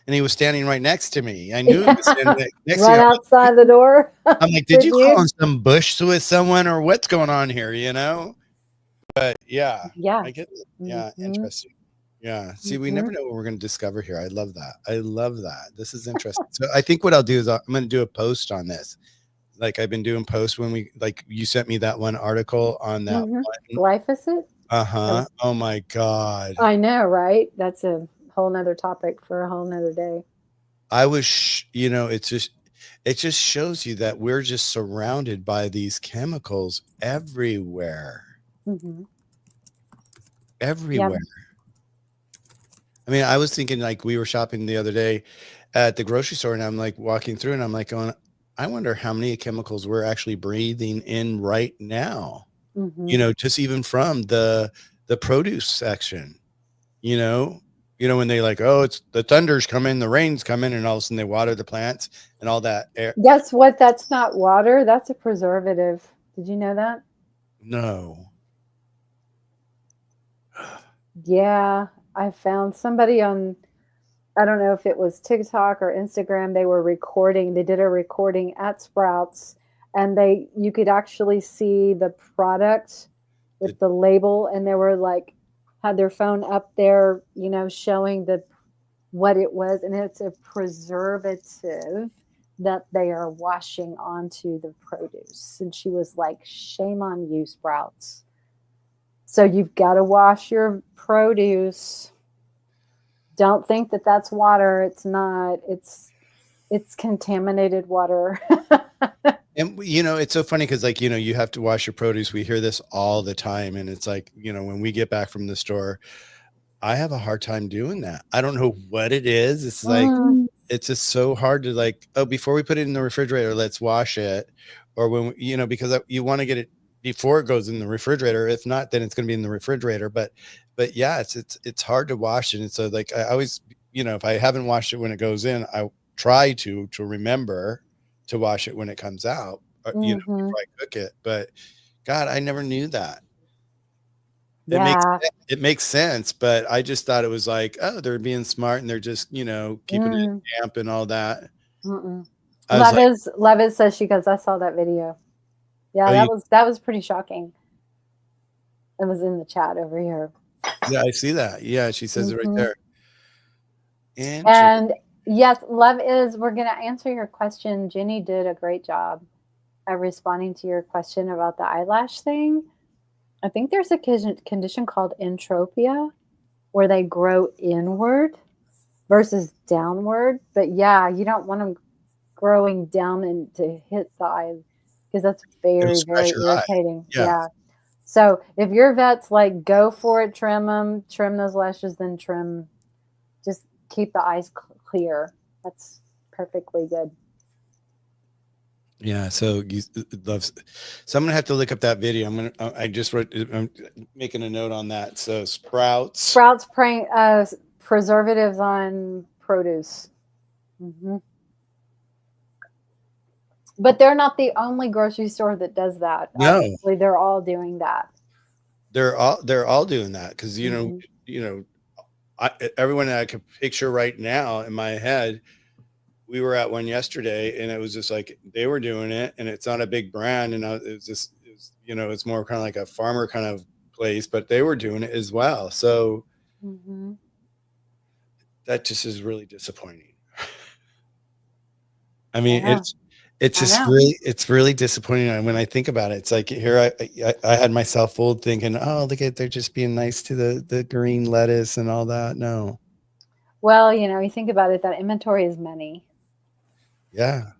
And he was standing right next to me. I knew he was standing next to right me. outside the door. I'm like, did you call on some bush with someone, or what's going on here? But yeah, I get it. Yeah, interesting. Yeah. See, we never know what we're going to discover here. I love that. This is interesting. So I think what I'll do is I'm going to do a post on this. Like I've been doing posts when you sent me that one article on that one. Glyphosate. Uh-huh. Oh my God. I know, right? That's a whole nother topic for a whole nother day. I was, it just shows you that we're just surrounded by these chemicals everywhere. Mm-hmm. Everywhere. Yep. I mean, I was thinking like we were shopping the other day at the grocery store, and I'm like walking through and I'm like going, I wonder how many chemicals we're actually breathing in right now. Mm-hmm. Just even from the produce section, when they like, oh, it's the thunder's coming, the rain's coming, and all of a sudden they water the plants and all that air. Guess what? That's not water. That's a preservative. Did you know that? No. Yeah. I found somebody on, I don't know if it was TikTok or Instagram. They did a recording at Sprouts, and you could actually see the product with the label, and they were like, had their phone up there, showing what it was. And it's a preservative that they are washing onto the produce. And she was like, shame on you, Sprouts. So you've got to wash your produce. Don't think that that's water. It's not. It's contaminated water. And it's so funny because, like, you have to wash your produce. We hear this all the time, and it's like, when we get back from the store, I have a hard time doing that. I don't know what it is. It's like it's just so hard to, like, oh, before we put it in the refrigerator, let's wash it, or when because you want to get it before it goes in the refrigerator. If not, then it's going to be in the refrigerator. But yeah, it's hard to wash it, and so, like, I always, if I haven't washed it when it goes in, I try to remember to wash it when it comes out, Mm-hmm. before I cook it. But God, I never knew that. It makes Yeah. it makes sense, but I just thought it was like, oh, they're being smart and they're just, keeping it Mm, damp and all that. mm-mm. I was like, Levis says she goes, I saw that video. Yeah, oh, that was pretty shocking. It was in the chat over here. yeah, I see that. Yeah, she says it right Hmm. there. Interesting. And yes, love is. We're gonna answer your question. Jenny did a great job at responding to your question about the eyelash thing. I think there's a condition called entropia where they grow inward versus downward. But yeah, you don't want them growing down and to hit the eye because that's It'll very, scratch very your eye. irritating. Yeah. Yeah. So if your vet's like, go for it, trim them, trim those lashes, then trim, just keep the eyes clear. That's perfectly good. Yeah. So you loves. So I'm gonna have to look up that video. I just wrote. I'm making a note on that. So sprouts. Sprouts preservatives on produce. Hmm. But they're not the only grocery store that does that. No, Obviously, they're all doing that. they're all doing that because Hmm. everyone that I can picture right now in my head. We were at one yesterday, and it was just like they were doing it, and it's not a big brand, and it was just, it's more kind of like a farmer kind of place, but they were doing it as well. So Hmm. that just is really disappointing. I I mean, know. it's I just know. really disappointing. And when I think about it, it's like here I had myself fooled thinking, oh, look at, they're just being nice to the green lettuce and all that. No, Well, you think about it, that inventory is money, yeah.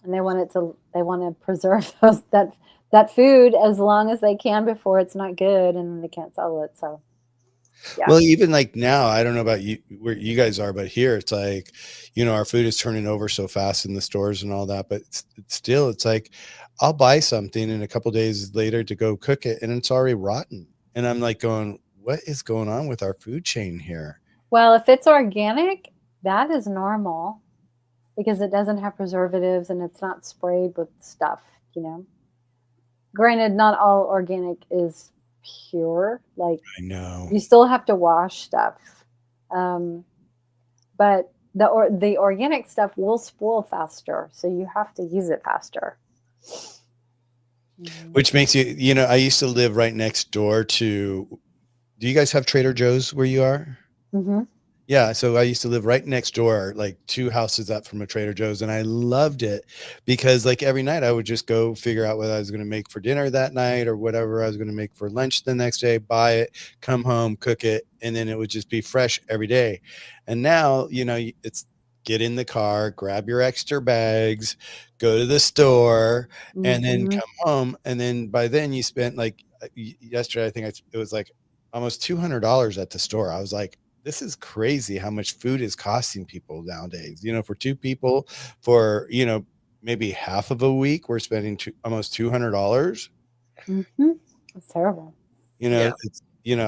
and they want to preserve that food as long as they can before it's not good, and then they can't sell it. So, yeah. Well, even like now, I don't know about you where you guys are, but here it's like, our food is turning over so fast in the stores and all that. But it's still, it's like I'll buy something and a couple days later to go cook it, and it's already rotten. And I'm like going, what is going on with our food chain here? Well, if it's organic, that is normal because it doesn't have preservatives and it's not sprayed with stuff, you know. Granted, not all organic is pure. Like, I know. you still have to wash stuff. Um, but the organic stuff will spoil faster, so you have to use it faster. Mhm. Which makes I used to live right next door to, do you guys have Trader Joe's where you are? Mhm. Yeah, so I used to live right next door, like 2 houses up from a Trader Joe's, and I loved it because, like, every night I would just go figure out what I was gonna make for dinner that night or whatever I was gonna make for lunch the next day, buy it, come home, cook it, and then it would just be fresh every day. And now, it's get in the car, grab your extra bags, go to the store, and then Mhm. come home, and then by then you spent, like, yesterday, I think it was, like, almost $200 at the store. I was like, this is crazy how much food is costing people nowadays. For 2 people for, maybe half of a week, we're spending almost $200. Mhm. It's terrible. Yeah.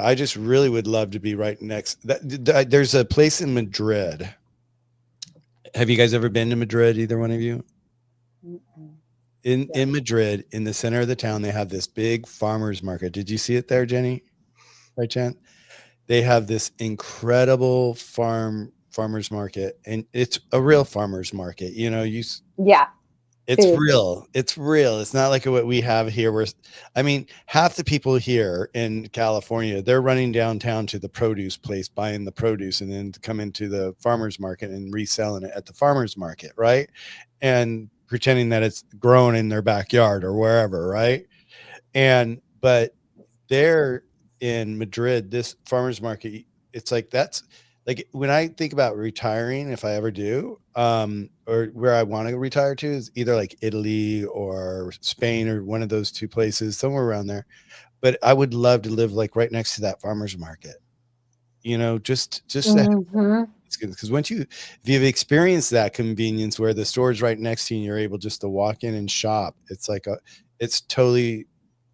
I just really would love to be right next. There's a place in Madrid. Have you guys ever been to Madrid, either one of you? Mm-mm. Yeah. In Madrid, in the center of the town, they have this big farmers market. Did you see it there, Jenny? By chance? They have this incredible farmers market, and it's a real farmers market. Yeah. It's Food. real. It's real. It's not like what we have here where, I mean, half the people here in California, they're running downtown to the produce place, buying the produce, and then to come into the farmers market and reselling it at the farmers market, right? And pretending that it's grown in their backyard or wherever, right? But there in Madrid, this farmers market, it's like that's like when I think about retiring, if I ever do, or where I want to retire to is either like Italy or Spain or one of those two places, somewhere around there. But I would love to live like right next to that farmer's market, just to Hmm. because once if you've experienced that convenience where the store is right next to you and you're able just to walk in and shop, it's totally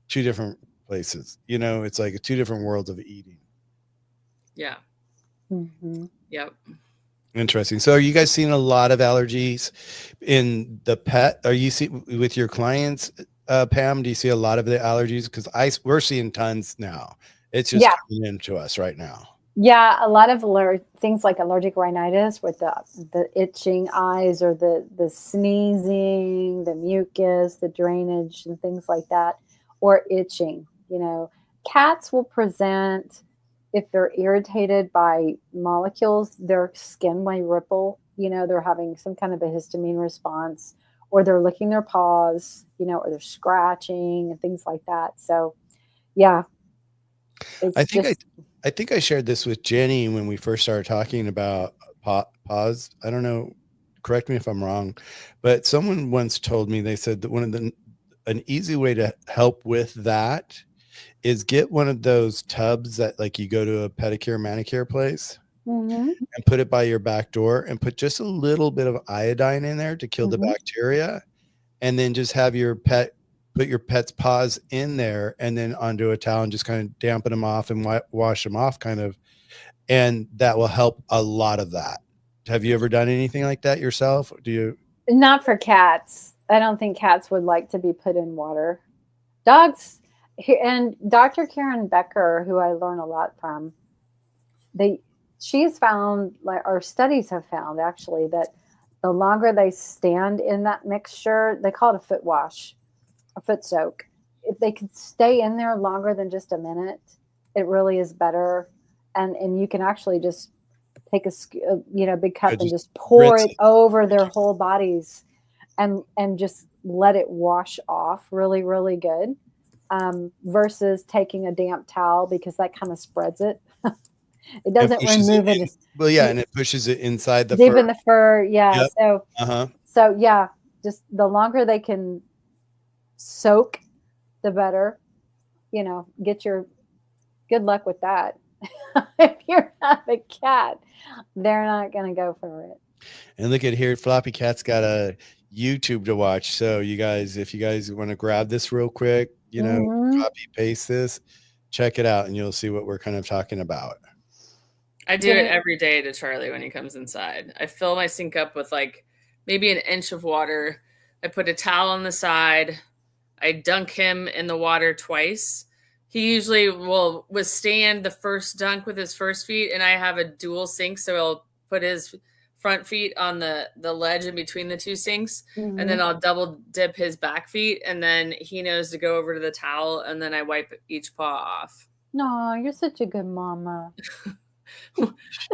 two different places. It's like two different worlds of eating. Yeah. Hmm. Yep. Interesting. So, are you guys seeing a lot of allergies in the pet? Are you see with your clients, Pam? Do you see a lot of the allergies? Because we're seeing tons now. It's just Yeah. coming into us right now. Yeah, a lot of things like allergic rhinitis with the itching eyes or the sneezing, the mucus, the drainage and things like that, or itching. Cats will present if they're irritated by molecules, their skin may ripple, they're having some kind of a histamine response, or they're licking their paws, or they're scratching and things like that. So, yeah, I it's think I, just I think I shared this with Jenny when we first started talking about pause. I don't know. Correct me if I'm wrong, but someone once told me they said that an easy way to help with that is get one of those tubs that like you go to a pedicure manicure place Mhm, and put it by your back door and put just a little bit of iodine in there to kill the mhm. bacteria, and then just have put your pet's paws in there and then onto a towel and just kind of dampen them off and wash them off kind of, and that will help a lot of that. Have you ever done anything like that yourself? Do you? Not for cats. I don't think cats would like to be put in water. Dogs, and Dr. Karen Becker, who I learn a lot from, they she's found, like, or studies have found actually, that the longer they stand in that mixture, they call it a foot wash, a foot soak. If they can stay in there longer than just a minute, it really is better. And you can actually just take big Yeah, cup and just just pour rinse it it. over their whole bodies, and just let it wash off really, really good. Versus taking a damp towel, because that kind of spreads it. It And doesn't pushes it remove it in. Well, yeah, and it pushes it inside the deep fur. in the fur. Yeah. Yep. So Uh-huh. so yeah, just the longer they can soak, the better. Get your good luck with that. If you have a cat, they're not going to go for it. And look at here, Floppy Cat's got a YouTube to watch. So you guys, if you guys want to grab this real quick, Hmm. copy paste this, check it out, and you'll see what we're kind of talking about. I do it every day to Charlie when he comes inside. I fill my sink up with like maybe an inch of water. I put a towel on the side. I dunk him in the water twice. He usually will withstand the first dunk with his first feet, and I have a dual sink, so he'll put his front feet on the ledge in between the two sinks, and Hmm. then I'll double dip his back feet, and then he knows to go over to the towel, and then I wipe each paw off. No, you're such a good mama.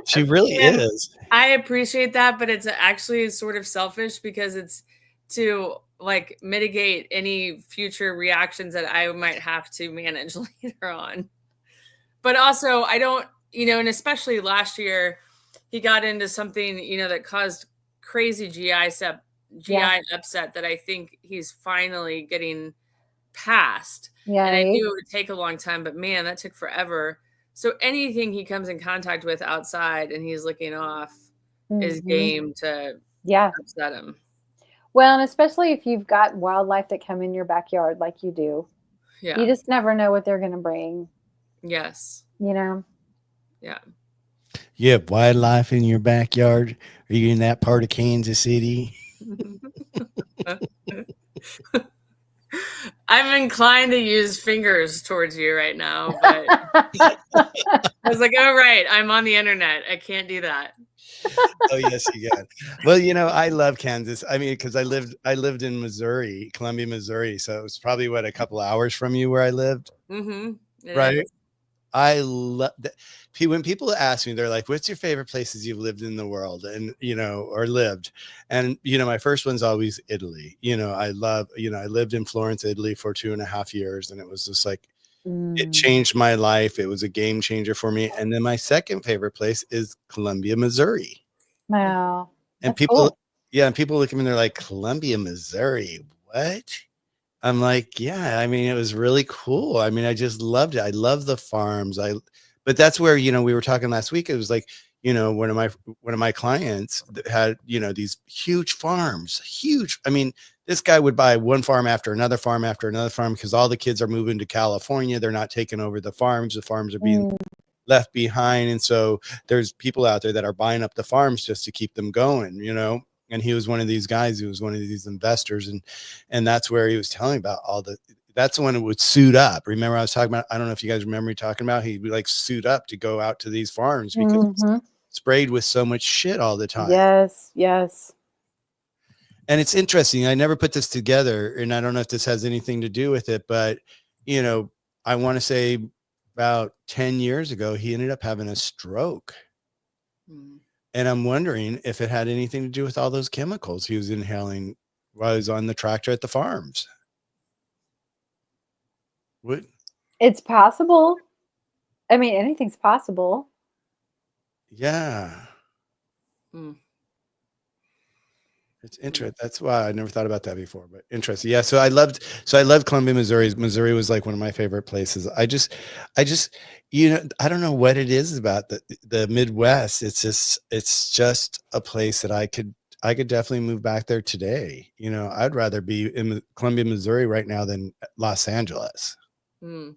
She really And is. I appreciate that, but it's actually sort of selfish because it's to like mitigate any future reactions that I might have to manage later on. But also, I don't, and especially last year, he got into something, that caused crazy Yeah. GI upset that I think he's finally getting past. And I Yay. knew it would take a long time, but man, that took forever. So anything he comes in contact with outside and he's licking off is Hmm. game to Yeah. upset him. Well, and especially if you've got wildlife that come in your backyard like you do, you Yeah. just never know what they're going to bring, Yes. you know? Yeah. You have wildlife in your backyard. Are you in that part of Kansas City? I'm inclined to use fingers towards you right now, but I was like, oh, right. I'm on the internet. I can't do that. Oh yes, you can. Well, I love Kansas. I mean, because I lived in Missouri, Columbia, Missouri. So it was probably a couple hours from you where I lived, Mm-hmm. It right? is. I love that. When people ask me, they're like, "What's your favorite places you've lived in the world?" And or lived, and my first one's always Italy. I lived in Florence, Italy, for 2.5 years, and it was just like It Mm. changed my life. It was a game changer for me. And then my second favorite place is Columbia, Missouri. Wow. And That's people, cool. yeah, and people look at me and they're like, Columbia, Missouri, what? I'm like, yeah, I mean, it was really cool. I mean, I just loved it. I love the farms. But that's where, we were talking last week. It was like, one of my clients that had, these huge farms, huge. I mean, this guy would buy one farm after another farm because all the kids are moving to California. They're not taking over the farms. The farms are being Mm. left behind. And so there's people out there that are buying up the farms just to keep them going. And he was one of these guys. He was one of these investors. And that's where he was telling about that's when it would suit up. Remember, I was talking about, I don't know if you guys remember me talking about, he'd be like suit up to go out to these farms because it's Mhm. sprayed with so much shit all the time. Yes, yes. And it's interesting. I never put this together, and I don't know if this has anything to do with it, but you know, I want to say about 10 years ago, he ended up having a stroke. Mm. And I'm wondering if it had anything to do with all those chemicals he was inhaling while he was on the tractor at the farms. What? It's possible. I mean, anything's possible. Yeah. Mm. It's interesting. That's why I never thought about that before, but interesting. Yeah. So I loved Columbia, Missouri. Missouri was like one of my favorite places. I don't know what it is about the Midwest. It's just a place that I could definitely move back there today. I'd rather be in Columbia, Missouri right now than Los Angeles. Mm.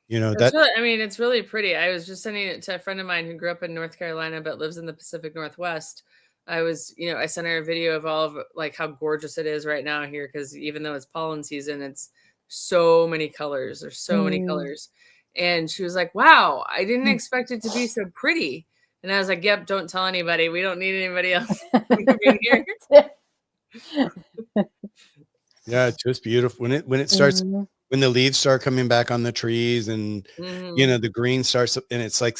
That, I mean, it's really pretty. I was just sending it to a friend of mine who grew up in North Carolina but lives in the Pacific Northwest. I sent her a video of all of like how gorgeous it is right now here because even though it's pollen season, it's so many colors. There's so many Mm. colors. And she was like, "Wow, I didn't Mm. expect it to be so pretty." And I was like, "Yep, don't tell anybody. We don't need anybody else moving here." yeah, it's just beautiful Mhm. when the leaves start coming back on the trees and Mhm. the green starts and it's like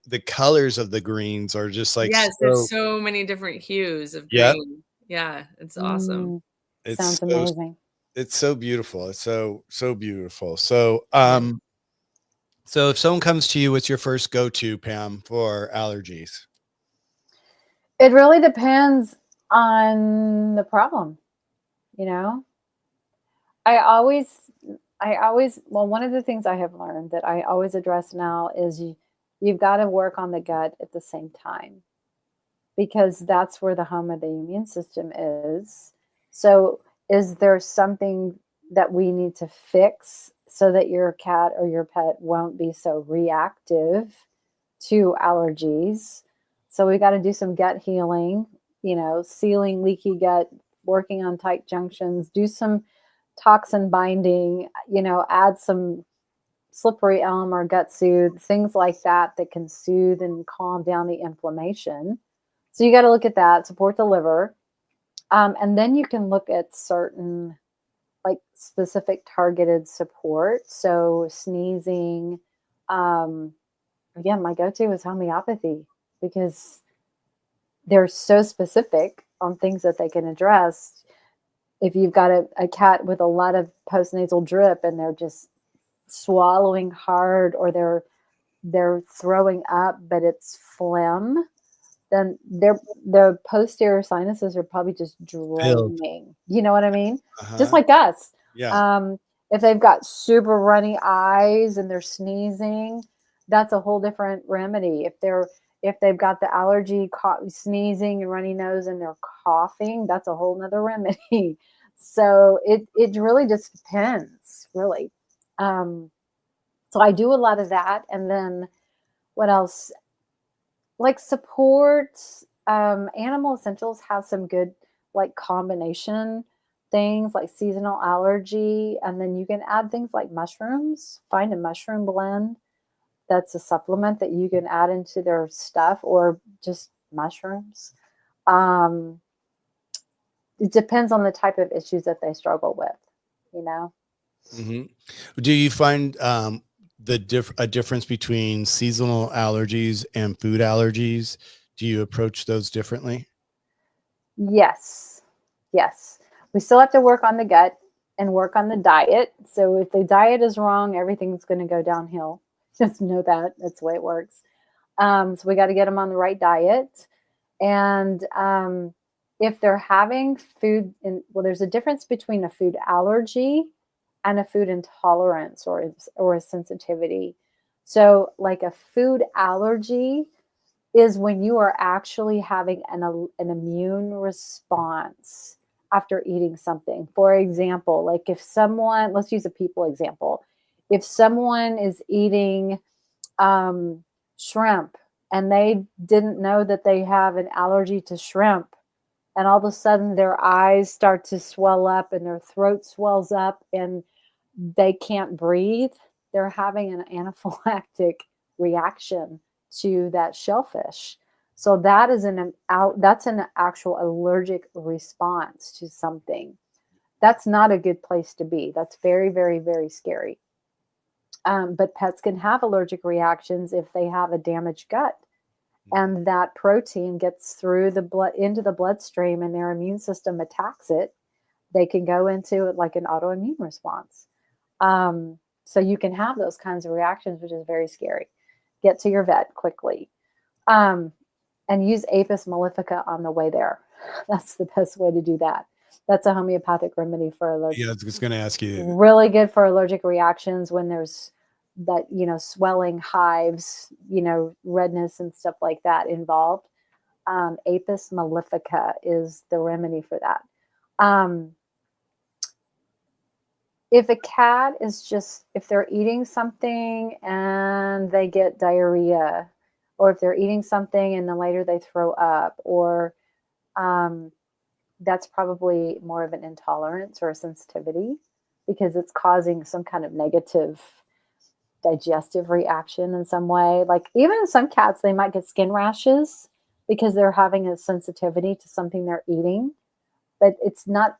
the colors of the greens are just like Yes, there's so. so many different hues of Yep. green. Yeah, it's awesome. Mm. It's Sounds so amazing. it's so beautiful. It's so beautiful. So Yeah. so if someone comes to you, what's your first go-to, Pam, for allergies? It really depends on the problem, you know? I always well, one of the things I have learned that I always address now is you've got to work on the gut at the same time because that's where the home of the immune system is. So, is there something that we need to fix so that your cat or your pet won't be so reactive to allergies? So, we got to do some gut healing, sealing leaky gut, working on tight junctions, do some toxin binding, add some slippery elm or gut soothe, things like that that can soothe and calm down the inflammation. So you got to look at that, support the liver. And then you can look at certain like specific targeted support. So sneezing, um, again, my go-to is homeopathy because they're so specific on things that they can address. If you've got a cat with a lot of postnasal drip and they're just swallowing hard or they're throwing up but it's phlegm, then their posterior sinuses are probably just Filled. draining. You know what I mean? Just Uh-huh. like us. Yeah. Um, if they've got super runny eyes and they're sneezing, that's a whole different remedy. If they've got the allergy, sneezing and runny nose, and they're coughing, that's a whole nother remedy. So it really just depends, really. Um, so I do a lot of that, and then what else? Like support. Animal Essentials has some good like combination things like seasonal allergy, and then you can add things like mushrooms. Find a mushroom blend that's a supplement that you can add into their stuff, or just mushrooms. Um, it depends on the type of issues that they struggle with, you know. Hmm. Do you find a difference between seasonal allergies and food allergies? Do you approach those differently? Yes. Yes. We still have to work on the gut and work on the diet. So if the diet is wrong, everything's going to go downhill. Just know that that's the way it works. So we got to get them on the right diet. And if they're having food, well, there's a difference between a food allergy and a food intolerance or a sensitivity. So, like a food allergy is when you are actually having an immune response after eating something. For example, like if someone, let's use a people example. If someone is eating um, shrimp and they didn't know that they have an allergy to shrimp, and all of a sudden their eyes start to swell up and their throat swells up and they can't breathe, they're having an anaphylactic reaction to that shellfish. So that is that's an actual allergic response to something. That's not a good place to be. That's very, very, very scary. But pets can have allergic reactions if they have a damaged gut, and that protein gets through the blood into the bloodstream, and their immune system attacks it. They can go into it like an autoimmune response. So you can have those kinds of reactions, which is very scary. Get to your vet quickly, um, and use Apis mellifica on the way there. That's the best way to do that. That's a homeopathic remedy for allergic. Yeah, I was just going to ask you. Really good for allergic reactions when there's that, swelling, hives, redness and stuff like that involved. Apis mellifica is the remedy for that. If a cat is if they're eating something and they get diarrhea, or if they're eating something and then later they throw up, or that's probably more of an intolerance or a sensitivity, because it's causing some kind of negative digestive reaction in some way. Like even in some cats, they might get skin rashes because they're having a sensitivity to something they're eating, but it's not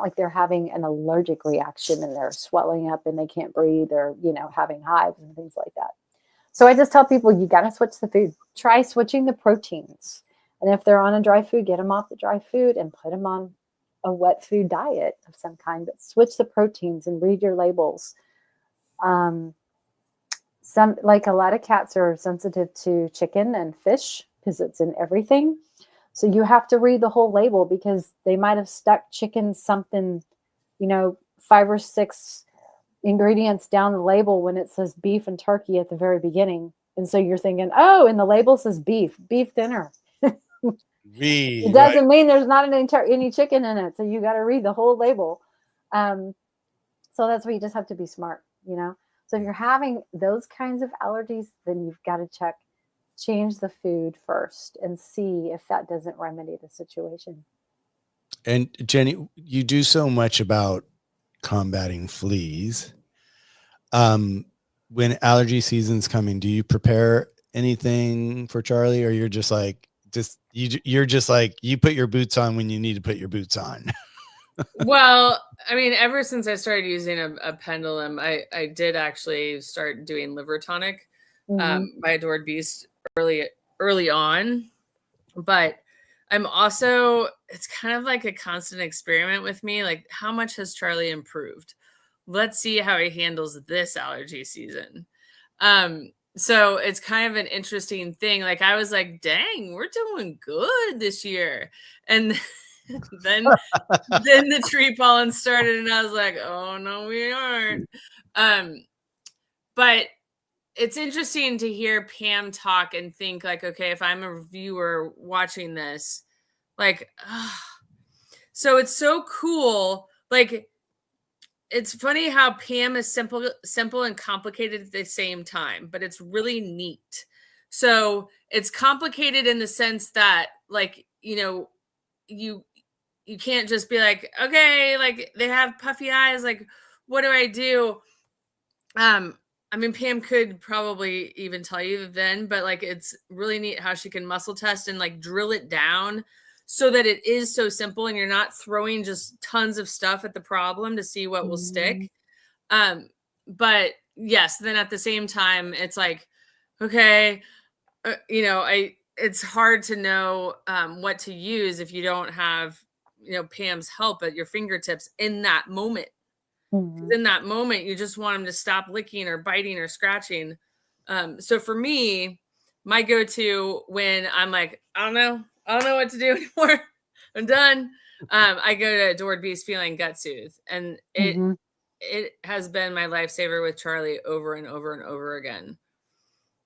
like they're having an allergic reaction and they're swelling up and they can't breathe, or having hives and things like that. So I just tell people, you got to switch the food. Try switching the proteins, and if they're on a dry food, get them off the dry food and put them on a wet food diet of some kind. But switch the proteins and read your labels. Some, like a lot of cats are sensitive to chicken and fish because it's in everything. So you have to read the whole label, because they might have stuck chicken something, 5 or 6 ingredients down the label when it says beef and turkey at the very beginning. And so you're thinking, oh, and the label says beef dinner. It doesn't mean there's not any chicken in it. So you got to read the whole label. So that's where you just have to be smart, So if you're having those kinds of allergies, then you've got to change the food first and see if that doesn't remedy the situation. And Jenny, you do so much about combating fleas. When allergy season's coming, do you prepare anything for Charlie, or you're just like, you're just like, you put your boots on when you need to put your boots on? Well, I mean, ever since I started using a pendulum, I did actually start doing liver tonic by Adored Beast early on. But I'm also, it's kind of like a constant experiment with me. Like, how much has Charlie improved? Let's see how he handles this allergy season. So it's kind of an interesting thing. Like, I was like, dang, we're doing good this year. And then the tree pollen started, and I was like, oh no, we aren't. But it's interesting to hear Pam talk and think like, okay, if I'm a viewer watching this, like, so it's so cool. Like, it's funny how Pam is simple and complicated at the same time, but it's really neat. So it's complicated in the sense that, like, you can't just be like, okay, like they have puffy eyes, like what do I do? I mean, Pam could probably even tell you then, but like it's really neat how she can muscle test and like drill it down so that it is so simple and you're not throwing just tons of stuff at the problem to see what will stick. But yes, then at the same time, it's like, okay, it's hard to know what to use if you don't have, Pam's help at your fingertips in that moment. Mhm. In that moment, you just want them to stop licking or biting or scratching. So for me, my go-to when I'm like, I don't know what to do anymore. I'm done. I go to Adored Beast Feeling Gut Soothe, and Mhm. it has been my lifesaver with Charlie over and over and over again.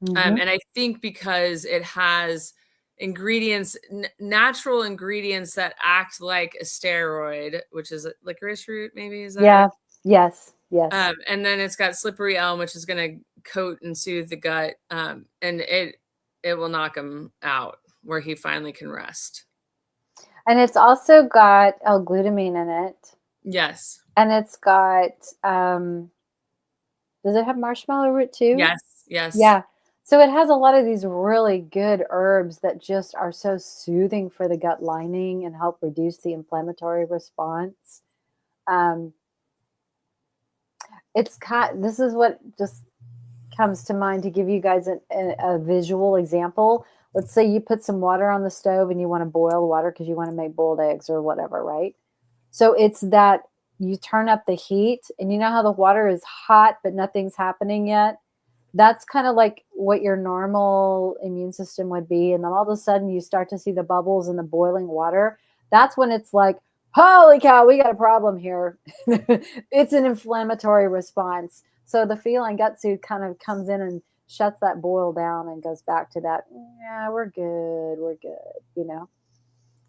Mhm. And I think because it has ingredients, natural ingredients that act like a steroid, which is licorice root, maybe, is that right? Yeah. Yes. Yes. And then it's got slippery elm, which is going to coat and soothe the gut, and it will knock him out where he finally can rest. And it's also got L-glutamine in it, Yes, and it's got um, does it have marshmallow root too? yes, yes, Yeah. So it has a lot of these really good herbs that just are so soothing for the gut lining and help reduce the inflammatory response. Um, this is what just comes to mind to give you guys a visual example. Let's say you put some water on the stove and you want to boil water because you want to make boiled eggs or whatever, right? So it's that you turn up the heat and you know how the water is hot but nothing's happening yet. That's kind of like what your normal immune system would be. And then all of a sudden you start to see the bubbles in the boiling water. That's when it's like, holy cow, we got a problem here. It's an inflammatory response. So the feeling gut soothe kind of comes in and shuts that boil down and goes back to that, yeah, we're good, you know?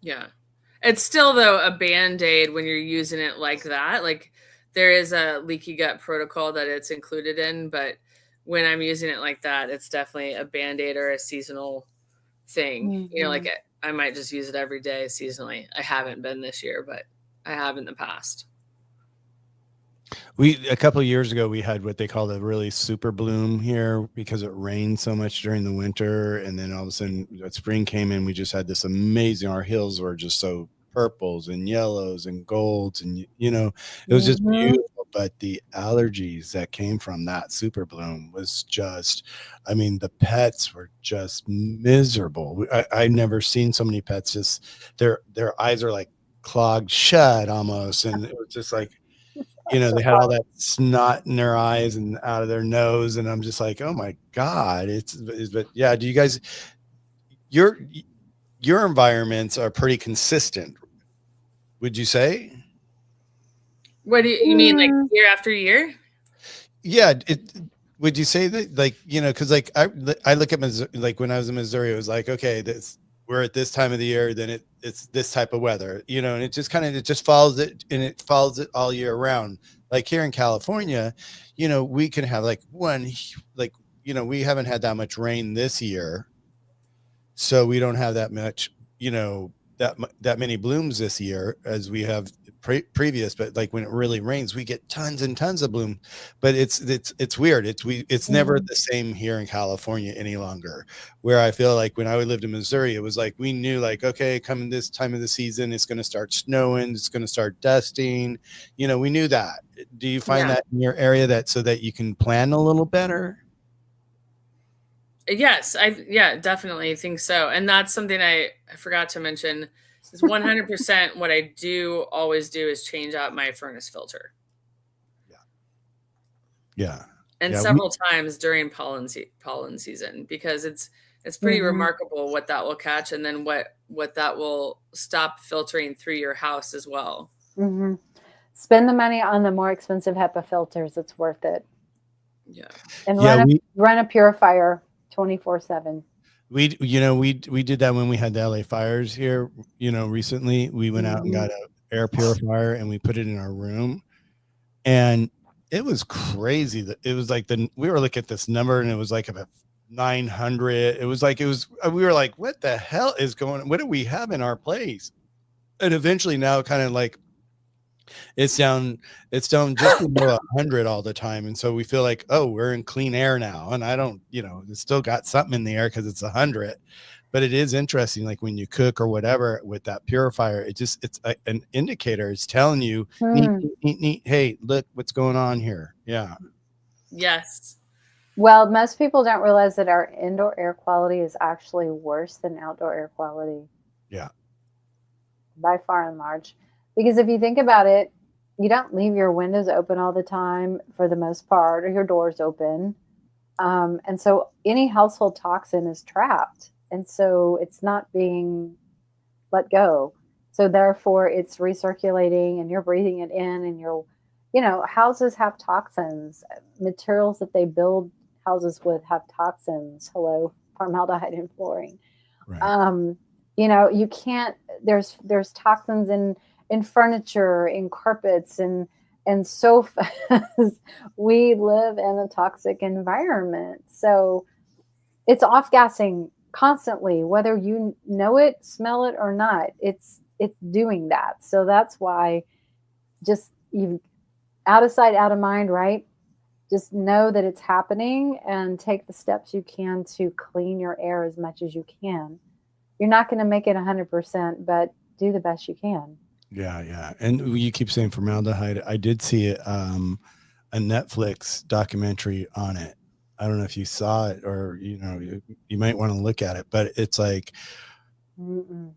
yeah. It's still though a band-aid when you're using it like that. Like there is a leaky gut protocol that it's included in, but when I'm using it like that, it's definitely a band-aid or a seasonal thing. You know, like Hmm. I might just use it every day seasonally. I haven't been this year, but I have in the past. We a couple of years ago we had what they call the really super bloom here because it rained so much during the winter, and then all of a sudden that spring came in, we just had this amazing. Our hills were just so purples and yellows and golds, and it was just Hmm. beautiful. But the allergies that came from that super bloom was just, I mean, the pets were just miserable. I've never seen so many pets just their eyes are like clogged shut almost, and it was just like they had all that snot in their eyes and out of their nose, and I'm just like, oh my god, but yeah, do you guys your your environments are pretty consistent, would you say? What do you mean, like Mm, year after year? Yeah, would you say that, like, because like I look at Missouri, like when I was in Missouri, it was like, okay, this we're at this time of the year, then it's this type of weather, and it just kind of it just follows it, and it follows it all year round. Like here in California, we can have like like we haven't had that much rain this year, so we don't have that much, that many blooms this year as we have previous. But like when it really rains, we get tons and tons of bloom. But it's weird. It's never mhm, the same here in California any longer. Where I feel like when I lived in Missouri, it was like we knew, like, okay, coming this time of the season, it's going to start snowing, it's going to start dusting. We knew that. Do you find Yeah. that in your area, that so that you can plan a little better? Yes, yeah, definitely think so. And that's something I forgot to mention is 100% what I do always do is change out my furnace filter. Yeah. Yeah. And Yeah. several times during pollen season because it's pretty mhm, remarkable what that will catch and then what that will stop filtering through your house as well. mhm. Spend the money on the more expensive HEPA filters. It's worth it. Yeah. And Yeah. run a purifier 24/7. We did that when we had the LA fires here, recently. We went out and Mhm, got a air purifier and we put it in our room, and it was crazy that it was like we were looking at this number, and it was like about 900. It was like we were like, what the hell is going on? What do we have in our place? And eventually now kind of like it's down just below 100 all the time, and so we feel like, oh, we're in clean air now. And I don't, it's still got something in the air because it's 100. But it is interesting, like when you cook or whatever with that purifier, an indicator. It's telling you, neat, mm. neat, neat, neat, hey, look what's going on here. Yeah. Yes. Well, most people don't realize that our indoor air quality is actually worse than outdoor air quality Yeah. by far and large. Because if you think about it, you don't leave your windows open all the time for the most part, or your doors open. And so any household toxin is trapped. And so it's not being let go. So therefore it's recirculating and you're breathing it in and you're, houses have toxins. Materials that they build houses with have toxins. Hello, formaldehyde and fluorine. Right. Um, you can't, there's toxins in furniture, in carpets, and sofas. We live in a toxic environment. So it's off gassing constantly, whether you know it, smell it or not. It's doing that. So that's why, just you, out of sight, out of mind, right? Just know that it's happening and take the steps you can to clean your air as much as you can. You're not going to make it 100%, but do the best you can. Yeah, yeah. And you keep saying formaldehyde. I did see it, a Netflix documentary on it. I don't know if you saw it, or you might want to look at it, but it's like Mm-mm.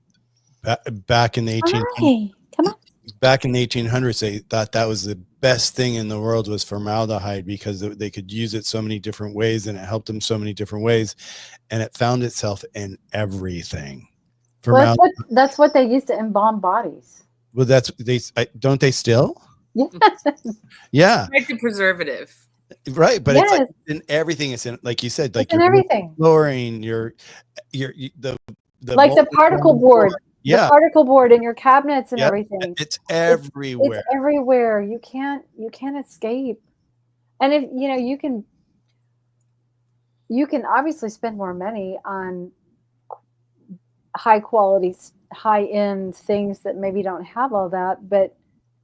back in the 18 Hi, come on. back in the 1800s, they thought that was the best thing in the world was formaldehyde, because they could use it so many different ways and it helped them so many different ways, and it found itself in everything. Well, that's Formaldehyde. what they used to embalm bodies. Well, don't they still? Yes, Yeah. Like the preservative. Right, but it's like yes, in everything. It's in, like you said, it's like in your everything. flooring, the Like mold the particle board, yeah, in your cabinets and yeah, everything. it's It's everywhere. everywhere. You can't escape. And if you can obviously spend more money on high quality, high end things that maybe don't have all that, but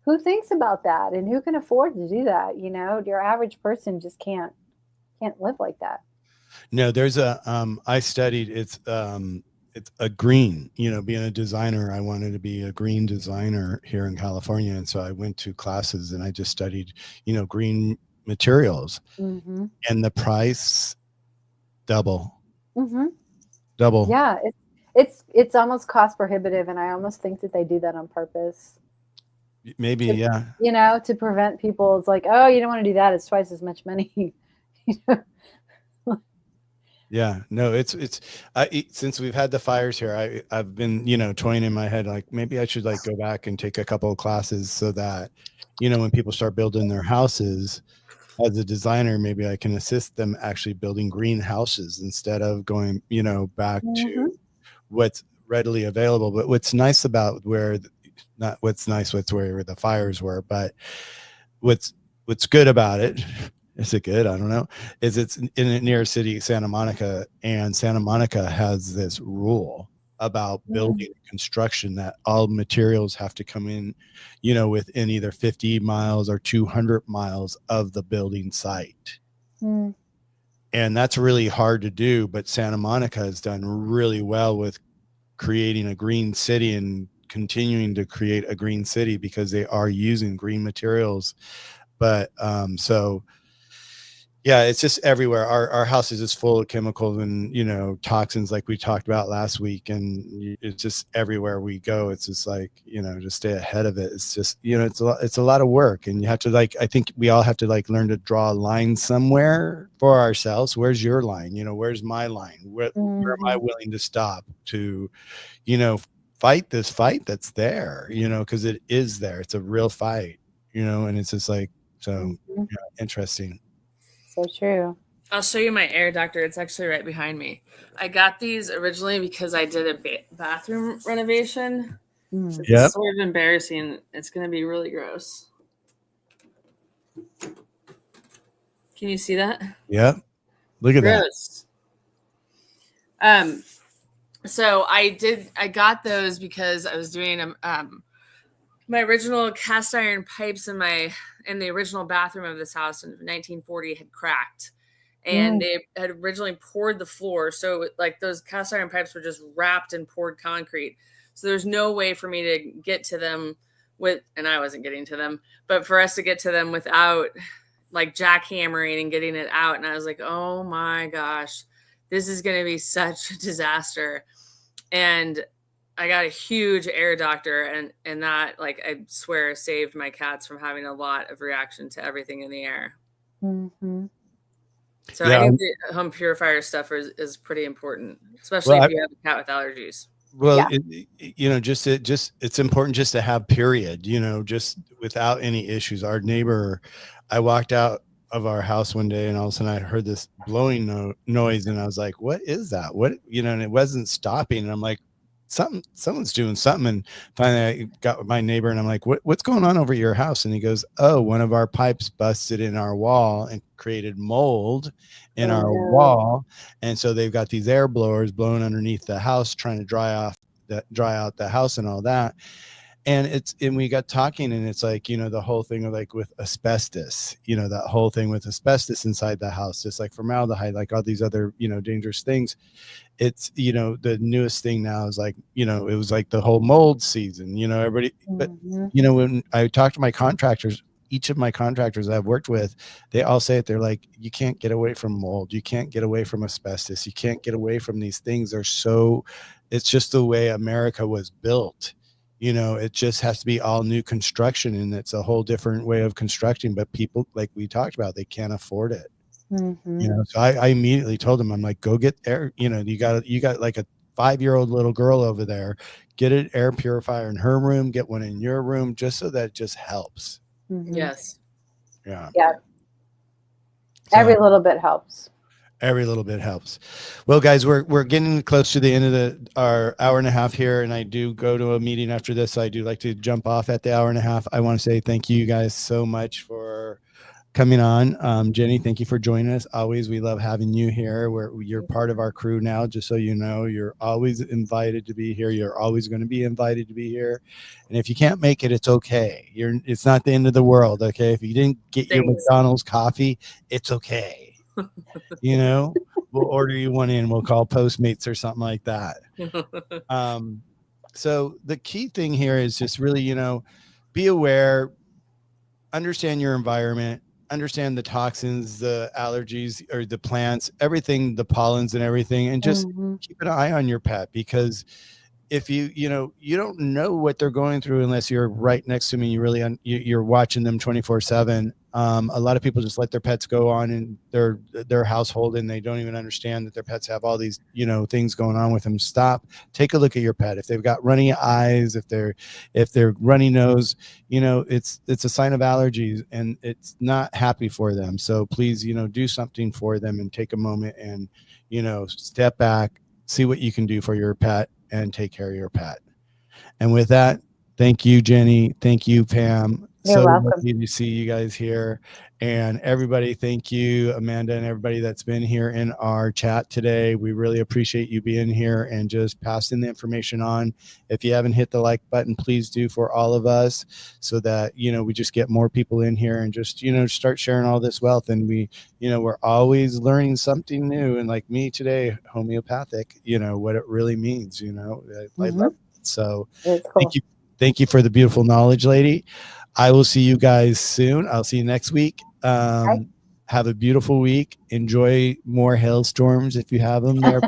who thinks about that and who can afford to do that? Your average person just can't live like that. No, there's I studied, it's a green, being a designer, I wanted to be a green designer here in California. And so I went to classes and I just studied, green materials, Hmm. and the price double, Hmm. double. Yeah, it's almost cost prohibitive, and I almost think that they do that on purpose Maybe, to yeah. to prevent people. It's like, oh, you don't want to do that. It's twice as much money. You know? Yeah, no, since we've had the fires here, I've been, toying in my head, like maybe I should like go back and take a couple of classes so that, when people start building their houses, as a designer, maybe I can assist them actually building greenhouses instead of going, back to Hmm. what's readily available. But what's nice about not what's nice, what's where the fires were, but what's what's good about it, is it good? I don't know. Is it's in a near city, Santa Monica, and Santa Monica has this rule about building construction that all materials have to come in, within either 50 miles or 200 miles of the building site. Mm-hmm. And that's really hard to do, but Santa Monica has done really well with creating a green city and continuing to create a green city because they are using green materials. But so yeah, it's just everywhere. Our house is just full of chemicals and toxins, like we talked about last week, and it's just everywhere we go. It's just like, just stay ahead of it. It's just, it's a lot of work, and you have to, like, I think we all have to like learn to draw a line somewhere for ourselves. Where's your line? Where's my line? Where am I Hmm. willing to stop to, you know, fight this fight that's there? Because it is there. It's a real fight. And it's just like, so Hmm. yeah, interesting. So true. I'll show you my air doctor. It's actually right behind me. I got these originally because I did a bathroom renovation. Mm. This is Yep. sort of embarrassing. It's going to be really gross. Can you see that? Yep. Look at that. Gross. Um, so I got those because I was doing my original cast iron pipes in the original bathroom of this house in 1940 had cracked, and Mm. they had originally poured the floor, so like those cast iron pipes were just wrapped in poured concrete, so there's no way for me to get to them and I wasn't getting to them, but for us to get to them without like jackhammering and getting it out. And I was like, oh my gosh, this is going to be such a disaster. And I got a huge air doctor, and that, like, I swear saved my cats from having a lot of reaction to everything in the air. Mm-hmm. So I Yeah. think the home purifier stuff is pretty important, especially Well, if you have a cat with allergies. Well, Yeah. it's important just to have period, just without any issues. Our neighbor, I walked out of our house one day and all of a sudden I heard this blowing noise and I was like, what is that? And it wasn't stopping. And I'm like, someone's doing something. And finally I got with my neighbor and I'm like, what's going on over at your house? And he goes, oh, one of our pipes busted in our wall and created mold in Oh, our no. wall. And so they've got these air blowers blowing underneath the house, trying to dry out the house and all that. And we got talking and it's like, the whole thing of like with asbestos, that whole thing with asbestos inside the house, just like formaldehyde, like all these other, dangerous things. It's, the newest thing now is like, it was like the whole mold season, everybody, but Mm-hmm. when I talk to my contractors, each of my contractors I've worked with, they all say it. They're like, you can't get away from mold. You can't get away from asbestos. You can't get away from these things. It's just the way America was built. It just has to be all new construction and it's a whole different way of constructing. But people, like we talked about, they can't afford it. Mm-hmm. So I immediately told them, I'm like, go get air. You got like a 5-year-old little girl over there, get an air purifier in her room, get one in your room, just so that it just helps. Mm-hmm. Yes. Yeah. Yeah. So Every little bit helps. every little bit helps. Well, guys, we're getting close to the end of our hour and a half here, and I do go to a meeting after this. So I do like to jump off at the hour and a half. I want to say thank you guys so much for coming on. Jenny, thank you for joining us. Always, we love having you here. You're part of our crew now, just so you know. You're always invited to be here. You're always going to be invited to be here. And if you can't make it, it's okay. It's not the end of the world, okay? If you didn't get your Thanks. McDonald's coffee, it's okay. We'll order you one in. We'll call Postmates or something like that. So the key thing here is just really, be aware, understand your environment, understand the toxins, the allergies or the plants, everything, the pollens and everything, and just Mm-hmm. keep an eye on your pet, because if you don't know what they're going through unless you're right next to them and you really you're watching them 24/7. A lot of people just let their pets go on in their household and they don't even understand that their pets have all these things going on with them. Stop, take a look at your pet. If they've got runny eyes, if they're runny nose, it's a sign of allergies and it's not happy for them. So please, do something for them and take a moment and step back, see what you can do for your pet and take care of your pet. And with that, thank you, Jenny. Thank you, Pam. You're So welcome. lucky to see you guys here. And everybody, thank you, Amanda, and everybody that's been here in our chat today. We really appreciate you being here and just passing the information on. If you haven't hit the like button, please do for all of us so that, we just get more people in here and just, start sharing all this wealth. And we're always learning something new. And like me today, homeopathic, what it really means, I love it. So It's cool. Thank you for the beautiful knowledge, lady. I will see you guys soon. I'll see you next week. Have a beautiful week. Enjoy more hailstorms if you have them there.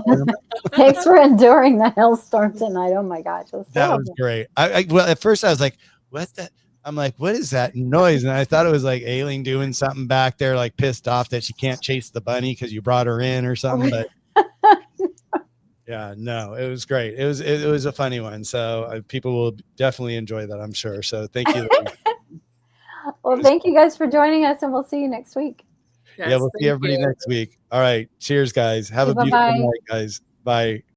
Thanks for enduring the hailstorm tonight. Oh my gosh, it was That horrible. was great. Well, at first I was like, what's that? I'm like, what is that noise? And I thought it was like Aileen doing something back there, like pissed off that she can't chase the bunny because you brought her in or something. But yeah, no, it was great. It was a funny one. So people will definitely enjoy that, I'm sure. So thank you. Well, thank you guys for joining us, and we'll see you next week. Yes, Yeah, we'll see thank everybody you. next week. All right. Cheers, guys. Have a beautiful Bye-bye. night, guys. Bye.